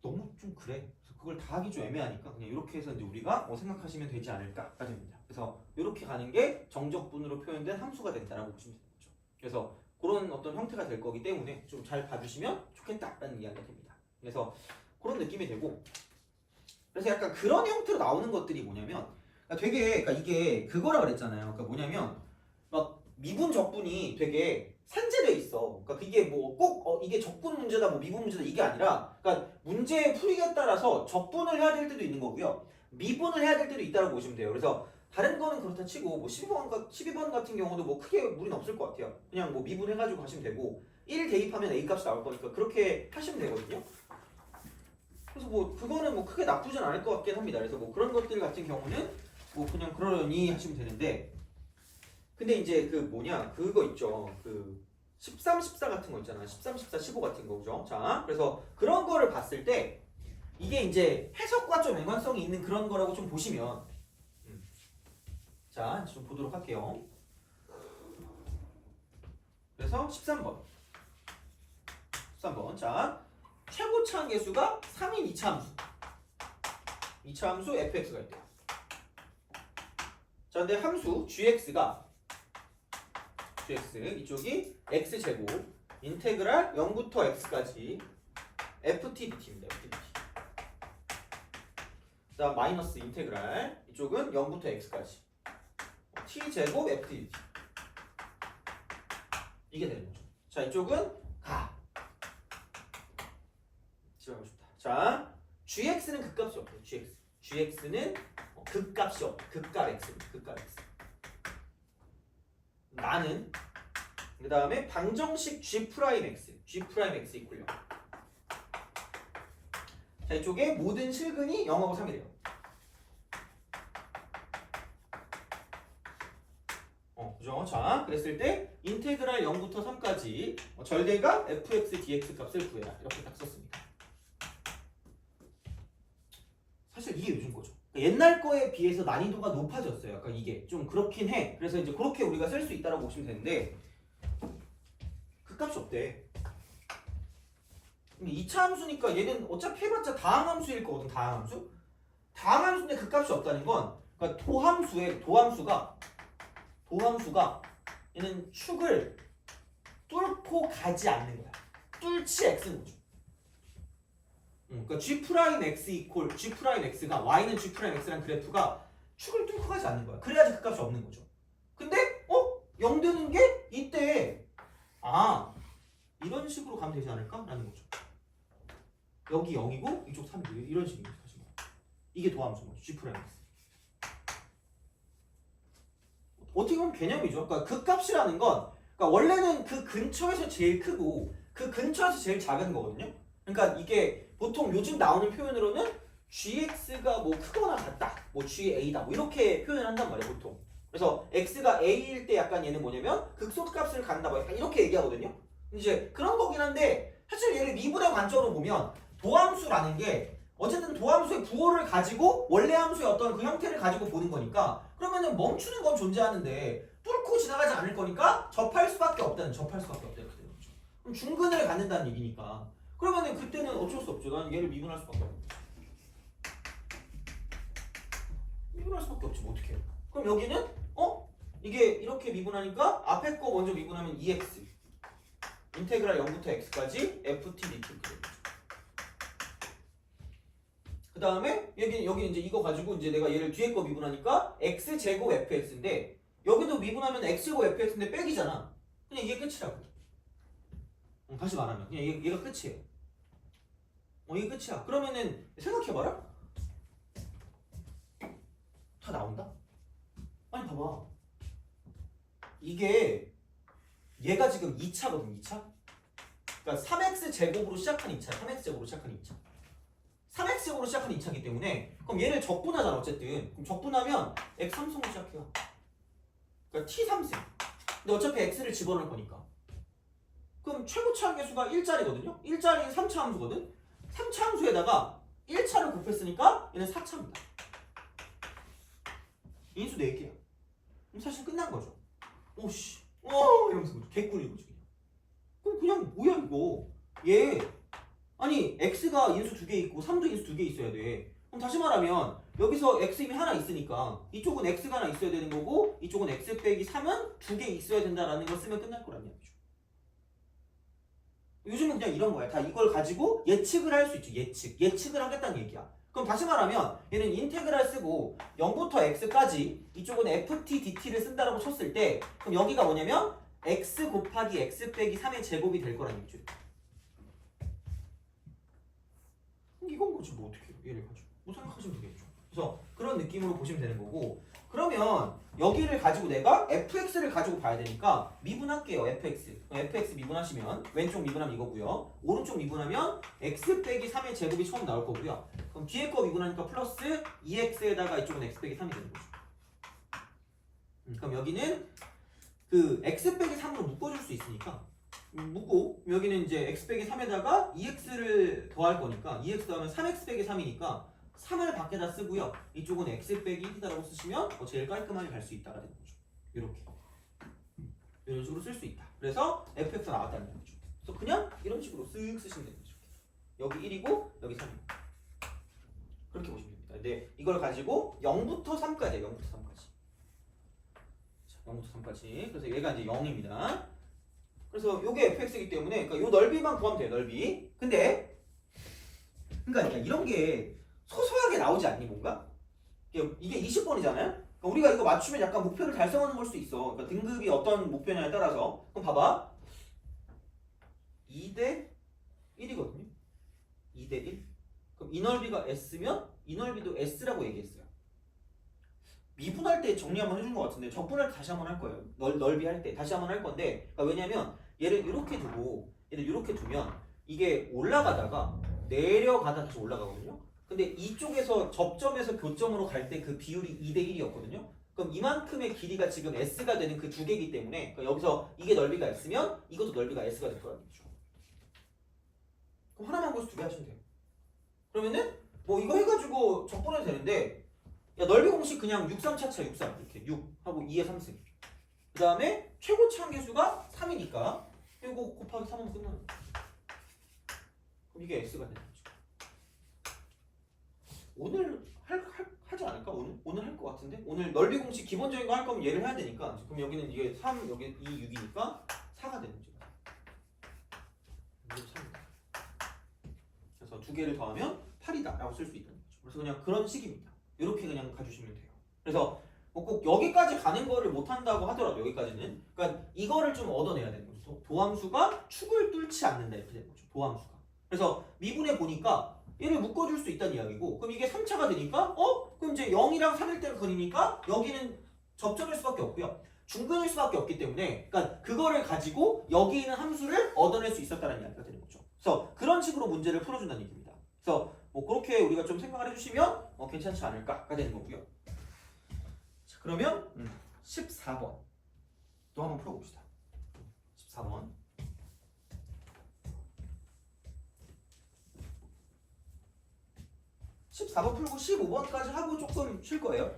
너무 좀 그래. 그래서 그걸 다 하기 좀 애매하니까 그냥 이렇게 해서 이제 우리가 생각하시면 되지 않을까가 됩니다. 그래서 이렇게 가는 게 정적분으로 표현된 함수가 된다라고 보시면 되는 거죠. 그래서 그런 어떤 형태가 될 거기 때문에 좀 잘 봐주시면 좋겠다라는 이야기가 됩니다. 그래서 그런 느낌이 되고 그래서 약간 그런 형태로 나오는 것들이 뭐냐면 되게 그러니까 이게 그거라 그랬잖아요. 그러니까 뭐냐면 막 미분 적분이 되게 산재돼 있어. 그러니까 그게 뭐 꼭 이게 적분 문제다, 뭐 미분 문제다 이게 아니라, 그러니까 문제 풀이에 따라서 적분을 해야 될 때도 있는 거고요, 미분을 해야 될 때도 있다고 보시면 돼요. 그래서 다른 거는 그렇다 치고 뭐 12번 같은 경우도 뭐 크게 무리는 없을 것 같아요. 그냥 뭐 미분해가지고 하시면 되고 1 대입하면 A 값이 나올 거니까 그렇게 하시면 되거든요. 그래서 뭐 그거는 뭐 크게 나쁘진 않을 것 같긴 합니다. 그래서 뭐 그런 것들 같은 경우는 뭐 그냥 그러려니 하시면 되는데. 근데 이제 그거 있죠. 그 13, 14 같은 거 있잖아. 13, 14, 15 같은 거, 그죠? 자, 그래서 그런 거를 봤을 때 이게 이제 해석과 좀 연관성이 있는 그런 거라고 좀 보시면 자, 좀 보도록 할게요. 그래서 13번. 자, 최고차항 계수가 3인 2차 함수. 2차 함수 fx가 있대요. 자, 근데 함수 gx가 이쪽이 x제곱 인테그랄 0부터 x까지 ft dt입니다. ft dt. 그 다음 마이너스 인테그랄 이쪽은 0부터 x까지 t제곱 ft dt. 이게 되는 거죠. 자, 이쪽은 가. 집어가고 싶다. 자, gx는 극값이 없대요. gx는 극값이 없다. 극값 x입니다. 극값 x. 나는 그 다음에 방정식 G'X 이퀄 0. 자, 이쪽에 모든 실근이 0하고 3이래요. 그죠? 자, 그랬을 때 인테그랄 0부터 3까지 절대가 fx dx 값을 구해라. 이렇게 딱 썼습니다. 사실 이게 요즘 거죠. 옛날 거에 비해서 난이도가 높아졌어요. 약간 이게 좀 그렇긴 해. 그래서 이제 그렇게 우리가 쓸 수 있다고 보시면 되는데 그 값이 없대. 2차 함수니까 얘는 어차피 해봤자 다항함수일 거거든. 다항함수. 다항함수인데 그 값이 없다는 건 그러니까 도함수가 얘는 축을 뚫고 가지 않는 거야. 뚫지 x는 거죠. 그러니까 G'X 이퀄 G'X가 Y는 G'X란 그래프가 축을 뚫고 가지 않는 거야. 그래야지 그 값이 없는 거죠. 근데 0 되는 게 이때 이런 식으로 가면 되지 않을까? 라는 거죠. 여기 0이고 이쪽 3이고 이런 식입니다. 이게 도함수인 거죠. G 프라임 X. 어떻게 보면 개념이죠. 그러니까 극값이라는 건 그러니까 원래는 그 근처에서 제일 크고 그 근처에서 제일 작은 거거든요. 그러니까 이게 보통 요즘 나오는 표현으로는 gx가 뭐 크거나 같다, 뭐 ga다, 뭐 이렇게 표현을 한단 말이에요, 보통. 그래서 x가 a일 때 약간 얘는 뭐냐면 극소값을 갖는다, 뭐 약간 이렇게 얘기하거든요. 이제 그런 거긴 한데 사실 얘를 미분의 관점으로 보면 도함수라는 게 어쨌든 도함수의 부호를 가지고 원래 함수의 어떤 그 형태를 가지고 보는 거니까 그러면은 멈추는 건 존재하는데 뚫고 지나가지 않을 거니까 접할 수밖에 없다는 이렇게 되는 거죠. 그럼 중근을 갖는다는 얘기니까 그러면은 그때는 어쩔 수 없죠. 난 얘를 미분할 수밖에 없고 미분할 수밖에 없지 뭐 어떡해요. 그럼 여기는 이게 이렇게 미분하니까 앞에 거 먼저 미분하면 2x 인테그랄 0부터 x까지 ft dt 이렇게 되는 거죠. 그 다음에 여기 이제 이거 가지고 이제 내가 얘를 뒤에 거 미분하니까 x 제곱 fx인데 여기도 미분하면 x 제곱 fx인데 빼기잖아. 그냥 이게 끝이라고. 다시 말하면 그냥 얘가 끝이에요. 이게 끝이야. 그러면은 생각해봐라. 다 나온다? 아니 봐봐. 이게 얘가 지금 2차거든. 2차. 그러니까 3x 제곱으로 시작한 2차. 3x 제곱으로 시작한 2차. 3x제곱으로 시작한 2차이기 때문에 그럼 얘를 적분하잖아 어쨌든. 그럼 적분하면 x3승으로 시작해요. 그러니까 t3승. 근데 어차피 x를 집어넣을 거니까. 그럼 최고차 함수가 1짜리거든요. 1짜리 3차 함수거든. 3차 함수에다가 1차를 곱했으니까 얘는 4차입니다. 인수 4개야. 그럼 사실 끝난 거죠. 오씨. 이러면서 개꿀이고 지금. 그럼 그냥 뭐야 이거. 얘 아니 x가 인수 2개 있고 3도 인수 2개 있어야 돼. 그럼 다시 말하면 여기서 x 이미 하나 있으니까 이쪽은 x가 하나 있어야 되는 거고 이쪽은 x 빼기 3은 2개 있어야 된다라는 걸 쓰면 끝날 거란 얘기죠. 요즘은 그냥 이런 거야. 다 이걸 가지고 예측을 할 수 있죠. 예측을 하겠다는 얘기야. 그럼 다시 말하면 얘는 인테그랄 쓰고 0부터 x까지 이쪽은 ft dt를 쓴다라고 쳤을 때 그럼 여기가 뭐냐면 x 곱하기 x 빼기 3의 제곱이 될 거란 얘기죠. 이건 거지 뭐 어떻게 해요. 얘를 가지고 뭐 생각하시면 되겠죠. 그래서 그런 느낌으로 보시면 되는 거고 그러면 여기를 가지고 내가 fx를 가지고 봐야 되니까 미분할게요. fx 미분하시면 왼쪽 미분하면 이거고요. 오른쪽 미분하면 x 빼기 3의 제곱이 처음 나올 거고요. 그럼 뒤에 거 미분하니까 플러스 2x에다가 이쪽은 x 빼기 3이 되는 거죠. 그럼 여기는 그 x 빼기 3으로 묶어줄 수 있으니까 묶고 여기는 이제 x 빼기 3에다가 2x를 더할 거니까 2x 더하면 3x 빼기 3이니까 3을 밖에다 쓰고요. 이쪽은 x 빼기 1이다라고 쓰시면 제일 깔끔하게 갈 수 있다가 되는 거죠. 이렇게 이런 식으로 쓸 수 있다. 그래서 fx가 나왔다는 거죠. 그래서 그냥 이런 식으로 쓱 쓰시면 되는 거죠. 여기 1이고 여기 3이고 그렇게 보시면 됩니다. 근데 이걸 가지고 0부터 3까지 0부터 3까지 자, 0부터 3까지 그래서 얘가 이제 0입니다. 그래서 요게 fx이기 때문에 그러니까 요 넓이만 구하면 돼요. 넓이. 근데 그러니까 이런 게 소소하게 나오지 않니 뭔가? 이게 20번이잖아요? 그러니까 우리가 이거 맞추면 약간 목표를 달성하는 걸 수도 있어. 그러니까 등급이 어떤 목표냐에 따라서. 그럼 봐봐. 2대 1이거든요. 2대 1. 그럼 이 넓이가 s면 이 넓이도 s라고 얘기했어요. 미분할 때 정리 한번 해준 것 같은데 적분할 때 다시 한번 할 거예요. 넓이 할 때 다시 한번 할 건데 그러니까 왜냐면 얘를 이렇게 두고 얘를 이렇게 두면 이게 올라가다가 내려가다 다시 올라가거든요. 근데 이쪽에서 접점에서 교점으로 갈 때 그 비율이 2대 1이었거든요. 그럼 이만큼의 길이가 지금 s가 되는 그 두 개이기 때문에 그러니까 여기서 이게 넓이가 s면 이것도 넓이가 s가 될 거라는 거죠. 그럼 하나만 고서 두 개 하시면 돼요. 그러면은 뭐 이거 해가지고 적분해도 되는데 야 넓이 공식 그냥 6, 3 차차 6, 3 이렇게 6 하고 2의 3승 그 다음에 최고치 한계수가 3이니까 이거 곱하기 3하면 끝나는 거죠. 그럼 이게 s가 되는 거죠. 오늘 하지 않을까? 오늘 할 것 같은데? 오늘 넓이 공식 기본적인 거 할 거면 얘를 해야 되니까 그럼 여기는 이게 3, 여기 2, 6이니까 4가 되는 거죠. 그래서 두 개를 더하면 8이다 라고 쓸 수 있다는 거죠. 그래서 그냥 그런 식입니다. 이렇게 그냥 가주시면 돼요. 그래서 꼭 여기까지 가는 거를 못한다고 하더라도 여기까지는 그러니까 이거를 좀 얻어내야 되는 거죠. 도함수가 축을 뚫지 않는다 이렇게 되는 거죠. 도함수가. 그래서 미분해 보니까 얘를 묶어줄 수 있다는 이야기고 그럼 이게 3차가 되니까 그럼 이제 0이랑 3일 때 그리니까 여기는 접점일 수밖에 없고요. 중근일 수밖에 없기 때문에 그러니까 그거를 가지고 여기 있는 함수를 얻어낼 수 있었다는 이야기가 되는 거죠. 그래서 그런 식으로 문제를 풀어준다는 얘기입니다. 그래서 뭐 그렇게 우리가 좀 생각을 해주시면 괜찮지 않을까가 되는 거고요. 자, 그러면 14번 또 한번 풀어봅시다. 14번 14번 풀고 15번까지 하고 조금 쉴 거예요.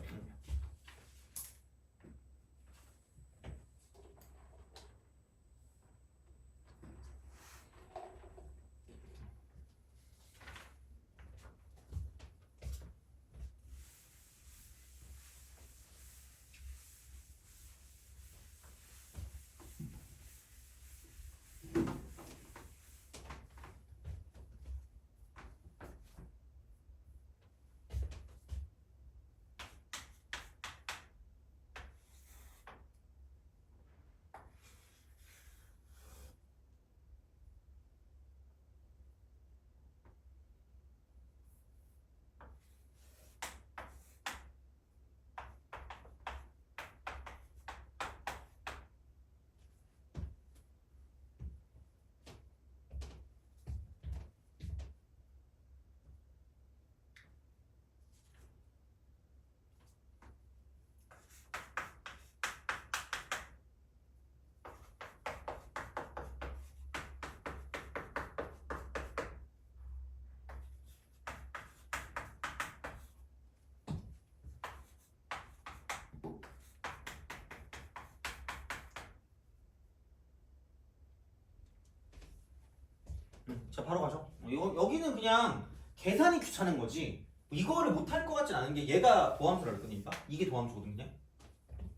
자 바로 가죠. 여기는 그냥 계산이 귀찮은 거지 이거를 못할 것 같진 않은 게 얘가 도함수라 그러니까 이게 도함수거든요.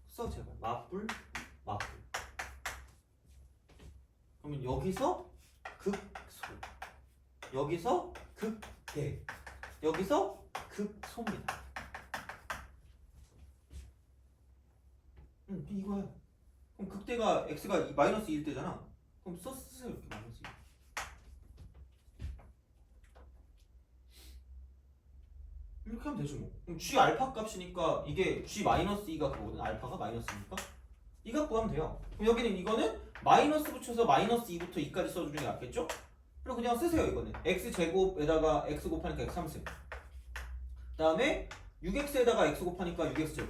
써 제발 맞불 맞불 그러면 여기서 극소 여기서 극대 여기서 극소입니다. 이거야. 그럼 극대가 x가 마이너스 1 대잖아. 그럼 쓰세요 이렇게 마이너스 1. 이렇게 하면 되죠 뭐. 그럼 g 알파 값이니까 이게 g 마이너스 2가 그거거든. 알파가 마이너스니까 이 갖고 하면 돼요. 그럼 여기는 이거는 마이너스 붙여서 마이너스 2부터 2까지 써주는 게 낫겠죠? 그리고 그냥 쓰세요 이거는 x제곱에다가 x 곱하니까 x 3승 그 다음에 6x에다가 x 곱하니까 6x제곱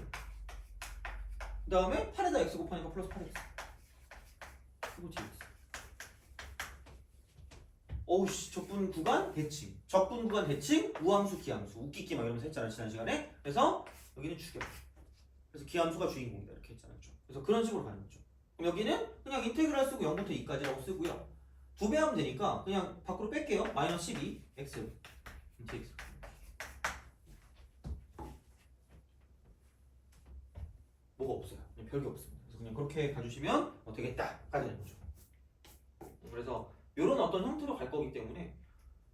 그 다음에 8에다 x 곱하니까 플러스 8x 그리고 dx 어우씨 적분 구간 대칭 적분 구간 대칭 우함수 기함수 웃기기 막 이러면서 했잖아 지난 시간에. 그래서 여기는 주격 그래서 기함수가 주인공이다 이렇게 했잖아요. 그래서 그런 식으로 가는 거죠. 그럼 여기는 그냥 인테그랄 쓰고 0부터 2까지라고 쓰고요. 2배 하면 되니까 그냥 밖으로 뺄게요. 마이너스 12 x dx 뭐가 없어요. 그냥 별게 없습니다. 그래서 그냥 그렇게 가주시면 되겠다가 되는 거죠. 그래서 이런 어떤 형태로 갈 거기 때문에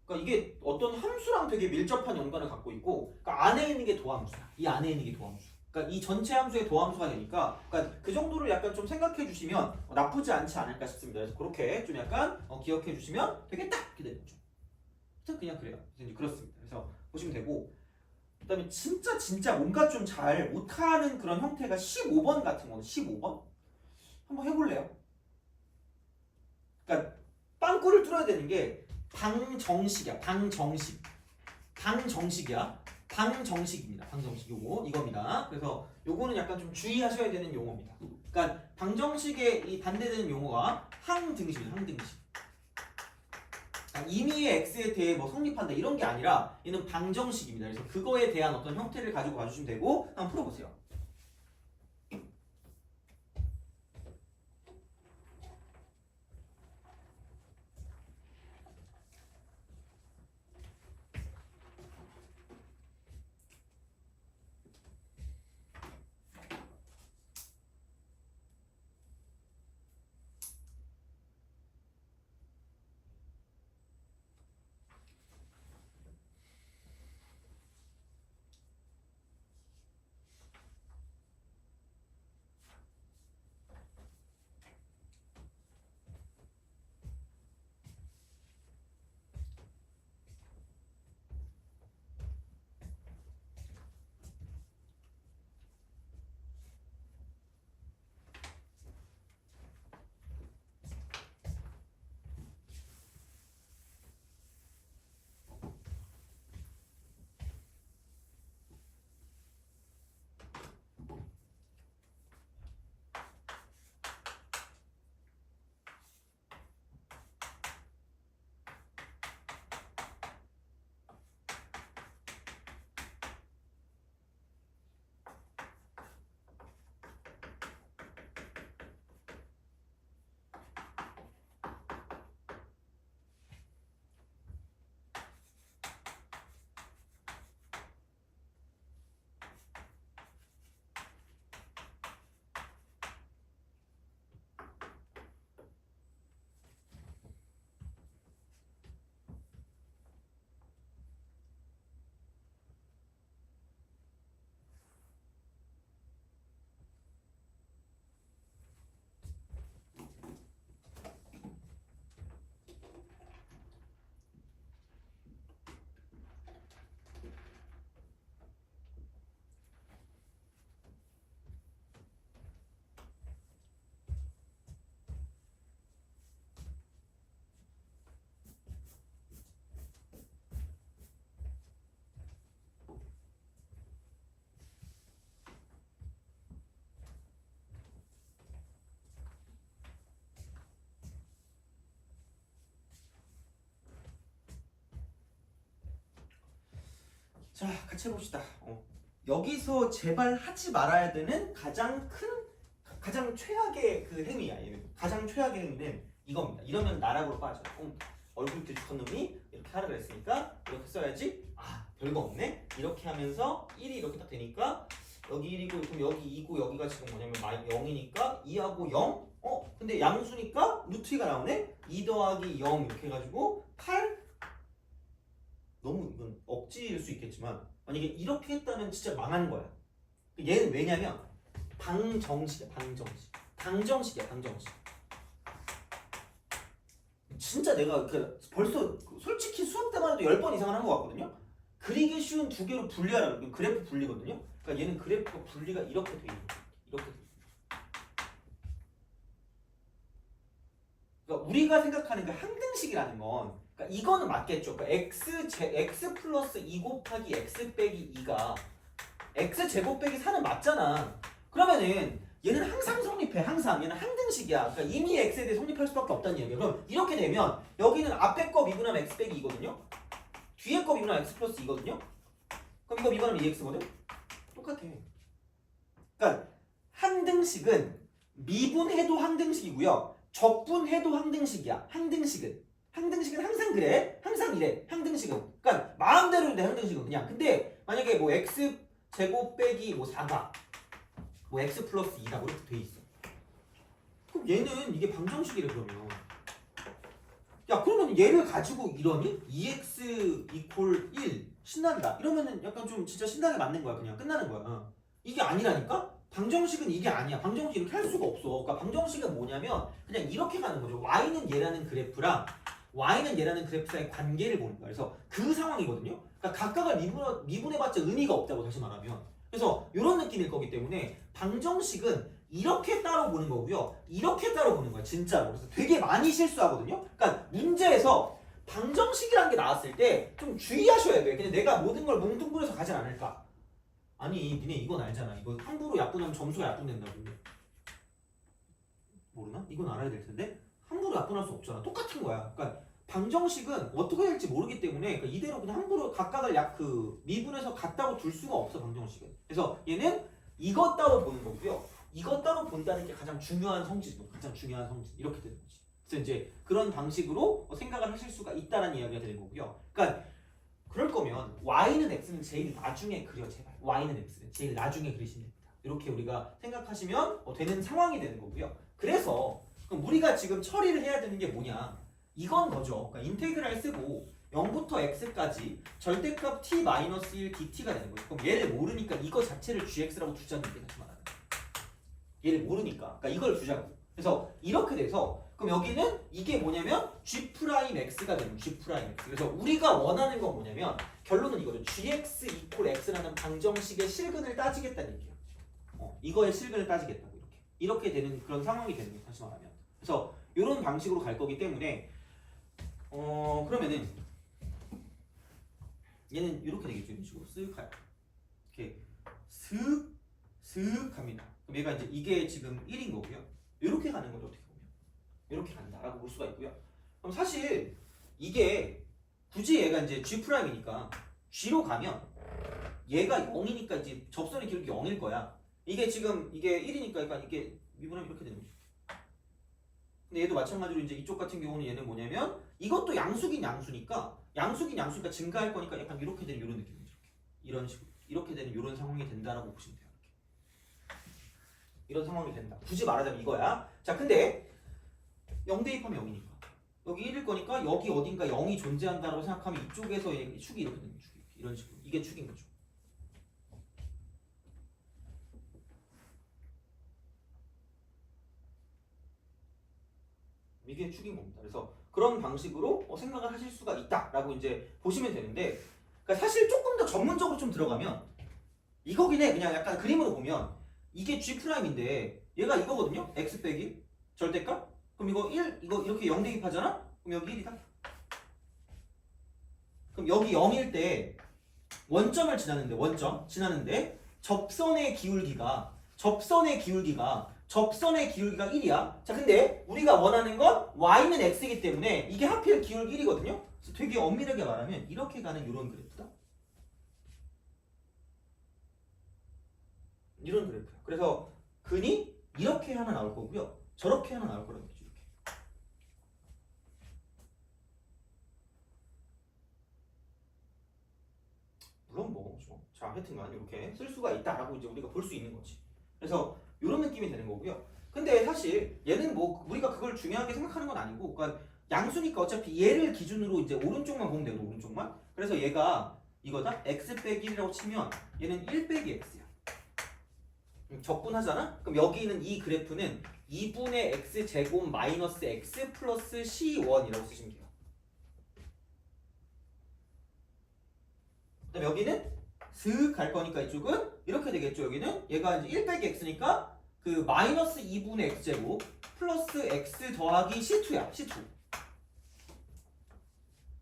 그러니까 이게 어떤 함수랑 되게 밀접한 연관을 갖고 있고 그러니까 안에 있는 게 도함수야. 이 안에 있는 게 도함수. 그러니까 이 전체 함수의 도함수가 되니까 그러니까 그 정도를 약간 좀 생각해 주시면 나쁘지 않지 않을까 싶습니다. 그래서 그렇게 좀 약간 기억해 주시면 되겠다 이렇게 되는 거죠. 하여튼 그냥 그래요. 그래서 이제 그렇습니다. 그래서 보시면 되고 그다음에 진짜 뭔가 좀 잘 못하는 그런 형태가 15번 같은 거는 15번 한번 해볼래요? 그러니까 빵꾸를 뚫어야 되는 게 방정식이야. 방정식이야. 방정식입니다. 방정식 이겁니다. 그래서 요거는 약간 좀 주의하셔야 되는 용어입니다. 그러니까 방정식의 이 반대되는 용어가 항등식입니다. 항등식. 그러니까 임의의 x에 대해 뭐 성립한다 이런 게 아니라 얘는 방정식입니다. 그래서 그거에 대한 어떤 형태를 가지고 가주시면 되고 한번 풀어보세요. 자, 같이 해봅시다. 여기서 제발 하지 말아야 되는 가장 최악의 그 행위야. 얘는. 가장 최악의 행위는 이겁니다. 이러면 나락으로 빠져. 얼굴 들쭉한 놈이 이렇게 하라 그랬으니까 이렇게 써야지. 아, 별거 없네. 이렇게 하면서 1이 이렇게 딱 되니까 여기 1이고 그럼 여기 2고 여기가 지금 뭐냐면 0이니까 2하고 0. 근데 양수니까 루트 2가 나오네. 2 더하기 0 이렇게 해가지고 8. 너무 이건 억지일 수 있겠지만 만약에 이렇게 했다면 진짜 망한 거야. 얘는 왜냐면 방정식이야. 방정식이야. 진짜 내가 벌써 솔직히 수업 때만 해도 10번 이상을 한 것 같거든요. 그리기 쉬운 두 개로 분리하라. 그래프 분리거든요. 그러니까 얘는 그래프 분리가 이렇게 돼 있는 거야. 이렇게 돼 있는 거야. 그러니까 우리가 생각하는 그 항등식이라는 건 그러니까 이거는 맞겠죠. 그러니까 x 플러스 2 곱하기 x 빼기 2가 x 제곱 빼기 4는 맞잖아. 그러면은 얘는 항상 성립해. 항상 얘는 항등식이야. 그러니까 이미 x에 대해 성립할 수밖에 없다는 얘기야. 그럼 이렇게 되면 여기는 앞에 거 미분하면 x 빼기 2거든요. 뒤에 거 미분하면 x 플러스 2거든요. 그럼 이거 미분하면 2x거든. 똑같아. 그러니까 항등식은 미분해도 항등식이고요. 적분해도 항등식이야. 항등식은 항상 그래. 항상 이래. 항등식은. 그러니까 마음대로 돼. 항등식은 그냥. 근데 만약에 뭐 x 제곱 빼기 뭐 4가 뭐 x 플러스 2다 뭐 이렇게 돼 있어. 그럼 얘는 이게 방정식이래 그러면. 야 그러면 얘를 가지고 이러니 2x 이퀄 1 신난다. 이러면은 약간 좀 진짜 신나게 맞는 거야. 그냥 끝나는 거야. 이게 아니라니까? 방정식은 이게 아니야. 방정식 이렇게 할 수가 없어. 그러니까 방정식은 뭐냐면 그냥 이렇게 가는 거죠. y는 얘라는 그래프랑 y는 얘라는 그래프 사이의 관계를 보는 거야. 그래서 그 상황이거든요. 그러니까 각각을 미분해봤자 의미가 없다고 다시 말하면. 그래서 이런 느낌일 거기 때문에 방정식은 이렇게 따로 보는 거고요. 이렇게 따로 보는 거야. 진짜로. 그래서 되게 많이 실수하거든요. 그러니까 문제에서 방정식이라는 게 나왔을 때 좀 주의하셔야 돼요. 근데 내가 모든 걸 뭉뚱그려서 가진 않을까? 아니 니네 이건 알잖아. 이거 함부로 약분하면 점수가 약분된다고. 모르나? 이건 알아야 될 텐데 함부로 약분할 수 없잖아. 똑같은 거야. 그러니까 방정식은 어떻게 될지 모르기 때문에 그러니까 이대로 그냥 함부로 각각을 미분해서 같다고 둘 수가 없어. 방정식은. 그래서 얘는 이것 따로 보는 거고요. 이것 따로 본다는 게 가장 중요한 성질. 이렇게 되는 거지. 그래서 이제 그런 방식으로 생각을 하실 수가 있다는 이야기가 되는 거고요. 그러니까 그럴 거면 y는 x는 제일 나중에 그려. 제발 y는 x는 제일 나중에 그리시면 됩니다. 이렇게 우리가 생각하시면 되는 상황이 되는 거고요. 그래서 그럼 우리가 지금 처리를 해야 되는 게 뭐냐? 이건 거죠. 그러니까 인테그랄 쓰고 0부터 x까지 절대값 t-1 dt가 되는 거죠. 그럼 얘를 모르니까 이거 자체를 gx라고 두자는 게 다시 말하는 거예요. 얘를 모르니까. 그러니까 이걸 두자고. 그래서 이렇게 돼서 그럼 여기는 이게 뭐냐면 g'x가 되는 g'x. 그래서 우리가 원하는 건 뭐냐면 결론은 이거죠. gx 이퀄 x라는 방정식의 실근을 따지겠다는 얘기예요. 이거의 실근을 따지겠다고 이렇게 되는 그런 상황이 되는 거예요. 다시 말하면. 그래서 이런 방식으로 갈 거기 때문에 그러면은 얘는 이렇게 되겠죠. 이런 식으로 쓱 가요. 이렇게 슥 갑니다. 그럼 얘가 이제 이게 지금 1인 거고요. 이렇게 가는 거죠. 어떻게 보면 이렇게 간다라고 볼 수가 있고요. 그럼 사실 이게 굳이 얘가 이제 G'이니까 G로 가면 얘가 0이니까 이제 접선의 기울기 0일 거야. 이게 지금 이게 1이니까 그러니까 이게 미분하면 이렇게 되는 거죠. 근데 얘도 마찬가지로 이제 이쪽 같은 경우는 얘는 뭐냐면 이것도 양수긴 양수니까 증가할 거니까 약간 이렇게 되는 이런 느낌이죠. 이런 식으로 이렇게 되는 이런 상황이 된다라고 보시면 돼요. 이런 상황이 된다. 굳이 말하자면 이거야. 자, 근데 0 대입하면 0이니까 여기 1일 거니까 여기 어딘가 0이 존재한다라고 생각하면 이쪽에서 축이 이렇게 되는 축이 이런 식으로 이게 축인 거죠. 이게 축인 겁니다. 그래서 그런 방식으로 생각을 하실 수가 있다라고 이제 보시면 되는데, 그러니까 사실 조금 더 전문적으로 좀 들어가면 이거긴 해. 그냥 약간 그림으로 보면 이게 G'인데 얘가 이거거든요. x 빼기 절대값. 그럼 이거 1 이거 이렇게 0 대입하잖아. 그럼 여기 1이다. 그럼 여기 0일 때 원점을 지나는데 접선의 기울기가 1이야. 자, 근데 우리가 원하는 건 y는 x이기 때문에 이게 하필 기울기 1이거든요. 그래서 되게 엄밀하게 말하면 이렇게 가는 이런 그래프다. 이런 그래프야. 그래서 근이 이렇게 하나 나올 거고요. 저렇게 하나 나올 거라는 거죠. 이렇게. 물론 뭐, 자, 하여튼간 이렇게 쓸 수가 있다라고 이제 우리가 볼 수 있는 거지. 그래서 이런 느낌이 되는 거고요. 근데 사실 얘는 뭐 우리가 그걸 중요하게 생각하는 건 아니고, 그러니까 양수니까 어차피 얘를 기준으로 이제 오른쪽만 보면 돼요. 오른쪽만. 그래서 얘가 이거다. x 빼기 1이라고 치면 얘는 1 빼기 x야. 적분하잖아? 그럼 여기 있는 이 그래프는 2분의 x 제곱 마이너스 x 플러스 c1이라고 쓰시면 돼요. 그다음 여기는 슥 갈 거니까 이쪽은 이렇게 되겠죠. 여기는 얘가 이제 1 빼기 x니까 그 마이너스 2분의 x제곱 플러스 x 더하기 c2야. c2.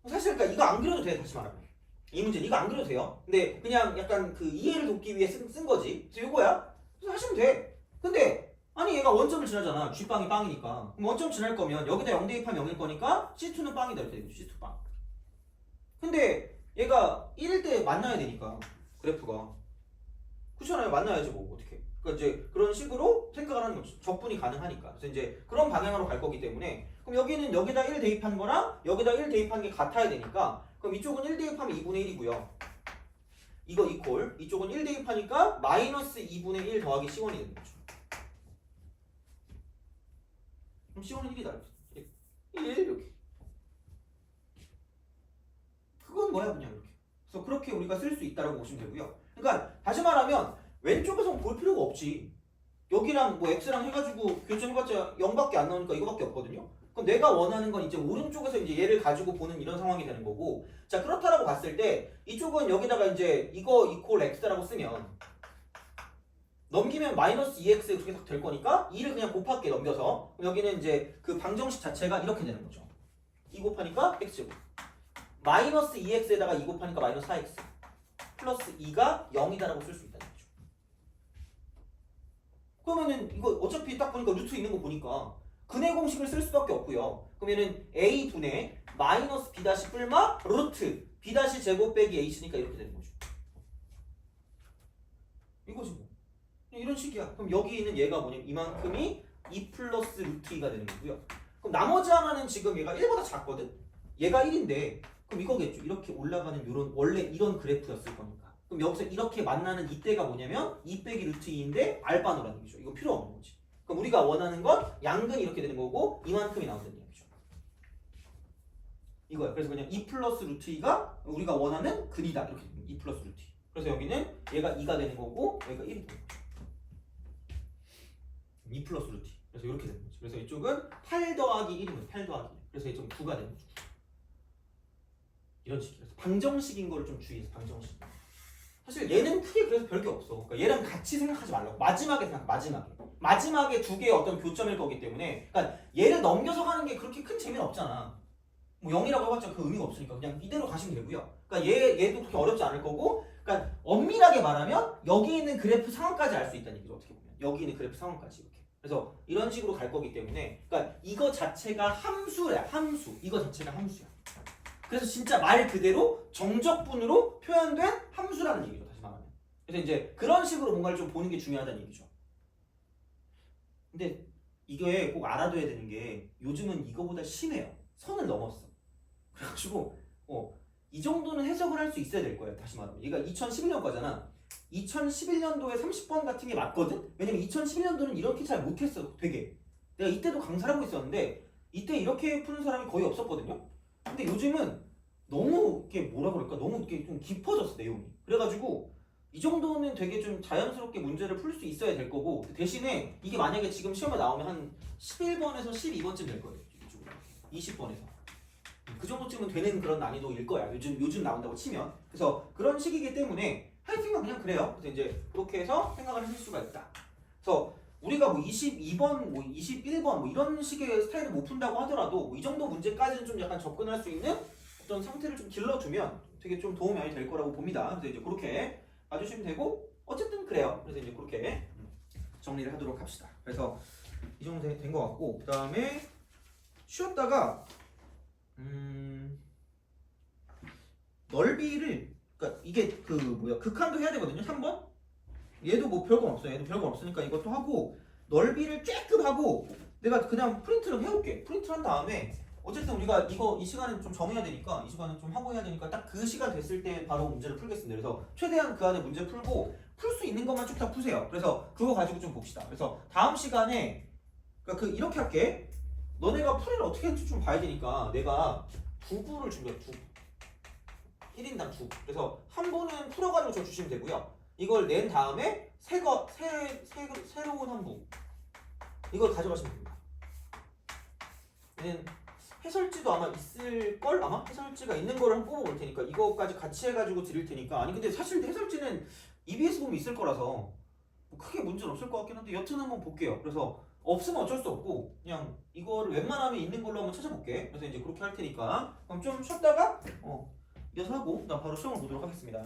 사실 그러니까 이거 안 그려도 돼. 다시 말하면 이 문제는 이거 안 그려도 돼요. 근데 그냥 약간 그 이해를 돕기 위해 쓴 거지. 그래서 이거야. 그래서 하시면 돼. 근데 아니 얘가 원점을 지나잖아. 쥐빵이 빵이니까. 그럼 원점 지날 거면 여기다 0 대입하면 0일 거니까 c2는 빵이다 이렇게 되겠죠. c2 빵. 근데 얘가 1일 때 만나야 되니까 그래프가 그렇잖아요. 만나야지 뭐 어떻게. 그러니까 이제 그런 식으로 생각을 하는 거죠. 적분이 가능하니까. 그래서 이제 그런 방향으로 갈 거기 때문에 그럼 여기는 여기다 1 대입한 거랑 여기다 1 대입한 게 같아야 되니까 그럼 이쪽은 1 대입하면 2분의 1이고요. 이거 이퀄 이쪽은 1 대입하니까 마이너스 2분의 1 더하기 C1이 되는 거죠. 그럼 C1은 1이다. 1 이렇게. 그건 뭐야 그냥 이렇게. 그래서 그렇게 우리가 쓸 수 있다고 보시면 되고요. 그러니까 다시 말하면 왼쪽에선 볼 필요가 없지. 여기랑 뭐 x랑 해가지고 교점해봤자 0밖에 안 나오니까 이거밖에 없거든요. 그럼 내가 원하는 건 이제 오른쪽에서 이제 얘를 가지고 보는 이런 상황이 되는 거고, 자 그렇다라고 봤을 때 이쪽은 여기다가 이제 이거 이퀄 x라고 쓰면 넘기면 마이너스 2x 그렇게 딱 될 거니까 2를 그냥 곱할게 넘겨서. 여기는 이제 그 방정식 자체가 이렇게 되는 거죠. 2 곱하니까 x제곱 마이너스 2x에다가 2 곱하니까 마이너스 4x 플러스 2가 0이다라고 쓸 수 있다는 거죠. 그러면은 이거 어차피 딱 보니까 루트 있는 거 보니까 근의 공식을 쓸 수밖에 없고요. 그러면은 a분의 마이너스 b 다시 뿔마 루트 b 다시 제곱 빼기 h니까 이렇게 되는 거죠. 이거지 뭐. 이런 식이야. 그럼 여기 있는 얘가 뭐냐면 이만큼이 2 플러스 루트 2가 되는 거고요. 그럼 나머지 하나는 지금 얘가 1보다 작거든. 얘가 1인데 그럼 이거겠죠. 이렇게 올라가는 요런 원래 이런 그래프였을 거니까. 그럼 여기서 이렇게 만나는 이때가 뭐냐면 2 빼기 루트 2인데 알바노라는 얘기죠. 이거 필요 없는 거지. 그럼 우리가 원하는 건 양근이 이렇게 되는 거고 이만큼이 나온다는 얘기죠. 이거야. 그래서 그냥 2 플러스 루트 2가 우리가 원하는 근이다. 이렇게 2 플러스 루트 2. 그래서 여기는 얘가 2가 되는 거고 여기가 1이 되는 거죠. 2 플러스 루트 2. 그래서 이렇게 되는 거죠. 그래서 이쪽은 8 더하기 1이면 8 더하기 1. 그래서 이쪽은 9가 되는 거죠. 이런 식이라서 방정식인 걸 좀 주의해서 방정식. 사실 얘는 크게 그래서 별게 없어. 그러니까 얘랑 같이 생각하지 말라고. 마지막에 생각. 마지막에 두 개의 어떤 교점일 거기 때문에. 그러니까 얘를 넘겨서 가는 게 그렇게 큰 재미는 없잖아. 뭐 0이라고 해봤자 그 의미가 없으니까 그냥 이대로 가시면 되고요. 그러니까 얘도 그렇게 어렵지 않을 거고. 그러니까 엄밀하게 말하면 여기 있는 그래프 상황까지 알 수 있다는 얘기죠. 어떻게 보면 여기 있는 그래프 상황까지 이렇게. 그래서 이런 식으로 갈 거기 때문에. 그러니까 이거 자체가 함수야. 함수. 이거 자체가 함수야. 그래서 진짜 말 그대로 정적분으로 표현된 함수라는 얘기죠. 다시 말하면. 그래서 이제 그런 식으로 뭔가를 좀 보는 게 중요하다는 얘기죠. 근데 이게 꼭 알아둬야 되는 게 요즘은 이거보다 심해요. 선을 넘었어. 그래가지고 이 정도는 해석을 할 수 있어야 될 거예요. 다시 말하면. 얘가 2011년 거잖아. 2011년도에 30번 같은 게 맞거든? 왜냐면 2011년도는 이렇게 잘 못했어. 되게. 내가 이때도 강사를 하고 있었는데 이때 이렇게 푸는 사람이 거의 없었거든요. 근데 요즘은 너무 이게 뭐라 그럴까? 너무 이렇게 좀 깊어졌어 내용이. 그래가지고 이 정도는 되게 좀 자연스럽게 문제를 풀 수 있어야 될 거고 대신에 이게 만약에 지금 시험에 나오면 한 11번에서 12번쯤 될 거예요. 20번에서 그 정도쯤은 되는 그런 난이도일 거야. 요즘 나온다고 치면. 그래서 그런 식이기 때문에 하여튼 그냥 그래요. 그래서 이제 그렇게 해서 생각을 하실 수가 있다. 그래서 우리가 뭐 22번, 뭐 21번 뭐 이런 식의 스타일을 못 푼다고 하더라도 뭐이 정도 문제까지는 좀 약간 접근할 수 있는 어떤 상태를 좀 길러주면 되게 좀 도움이 많이 될 거라고 봅니다. 그래서 이제 그렇게 봐주시면 되고 어쨌든 그래요. 그래서 이제 그렇게 정리를 하도록 합시다. 그래서 이 정도 된 것 같고 그 다음에 쉬었다가 넓이를 그러니까 이게 그 뭐야 극한도 해야 되거든요. 3번 얘도 뭐 별거 없어요. 얘도 별거 없으니까 이것도 하고 넓이를 조금 하고 내가 그냥 프린트를 해올게. 프린트를 한 다음에 어쨌든 우리가 이거 이 시간은 좀 정해야 되니까 이 시간은 좀 하고 해야 되니까 딱 그 시간 됐을 때 바로 문제를 풀겠습니다. 그래서 최대한 그 안에 문제 풀고 풀 수 있는 것만 쭉 다 푸세요. 그래서 그거 가지고 좀 봅시다. 그래서 다음 시간에 그러니까 그 이렇게 할게. 너네가 풀이를 어떻게 했는지 좀 봐야 되니까 내가 두 부를 준비해. 1인당 두. 그래서 한 부는 풀어가지고 저 주시면 되고요. 이걸 낸 다음에 새로운 한 부. 이걸 가져가시면 됩니다. 얘는 해설지도 아마 있을걸? 아마 해설지가 있는 거를 한번 뽑아볼 테니까 이거까지 같이 해가지고 드릴 테니까. 아니 근데 사실 해설지는 EBS 보면 있을 거라서 뭐 크게 문제는 없을 것 같긴 한데 여튼 한번 볼게요. 그래서 없으면 어쩔 수 없고 그냥 이거를 웬만하면 있는 걸로 한번 찾아볼게. 그래서 이제 그렇게 할 테니까 그럼 좀 쉬었다가 이어서 하고 그다음 바로 시험을 보도록 하겠습니다.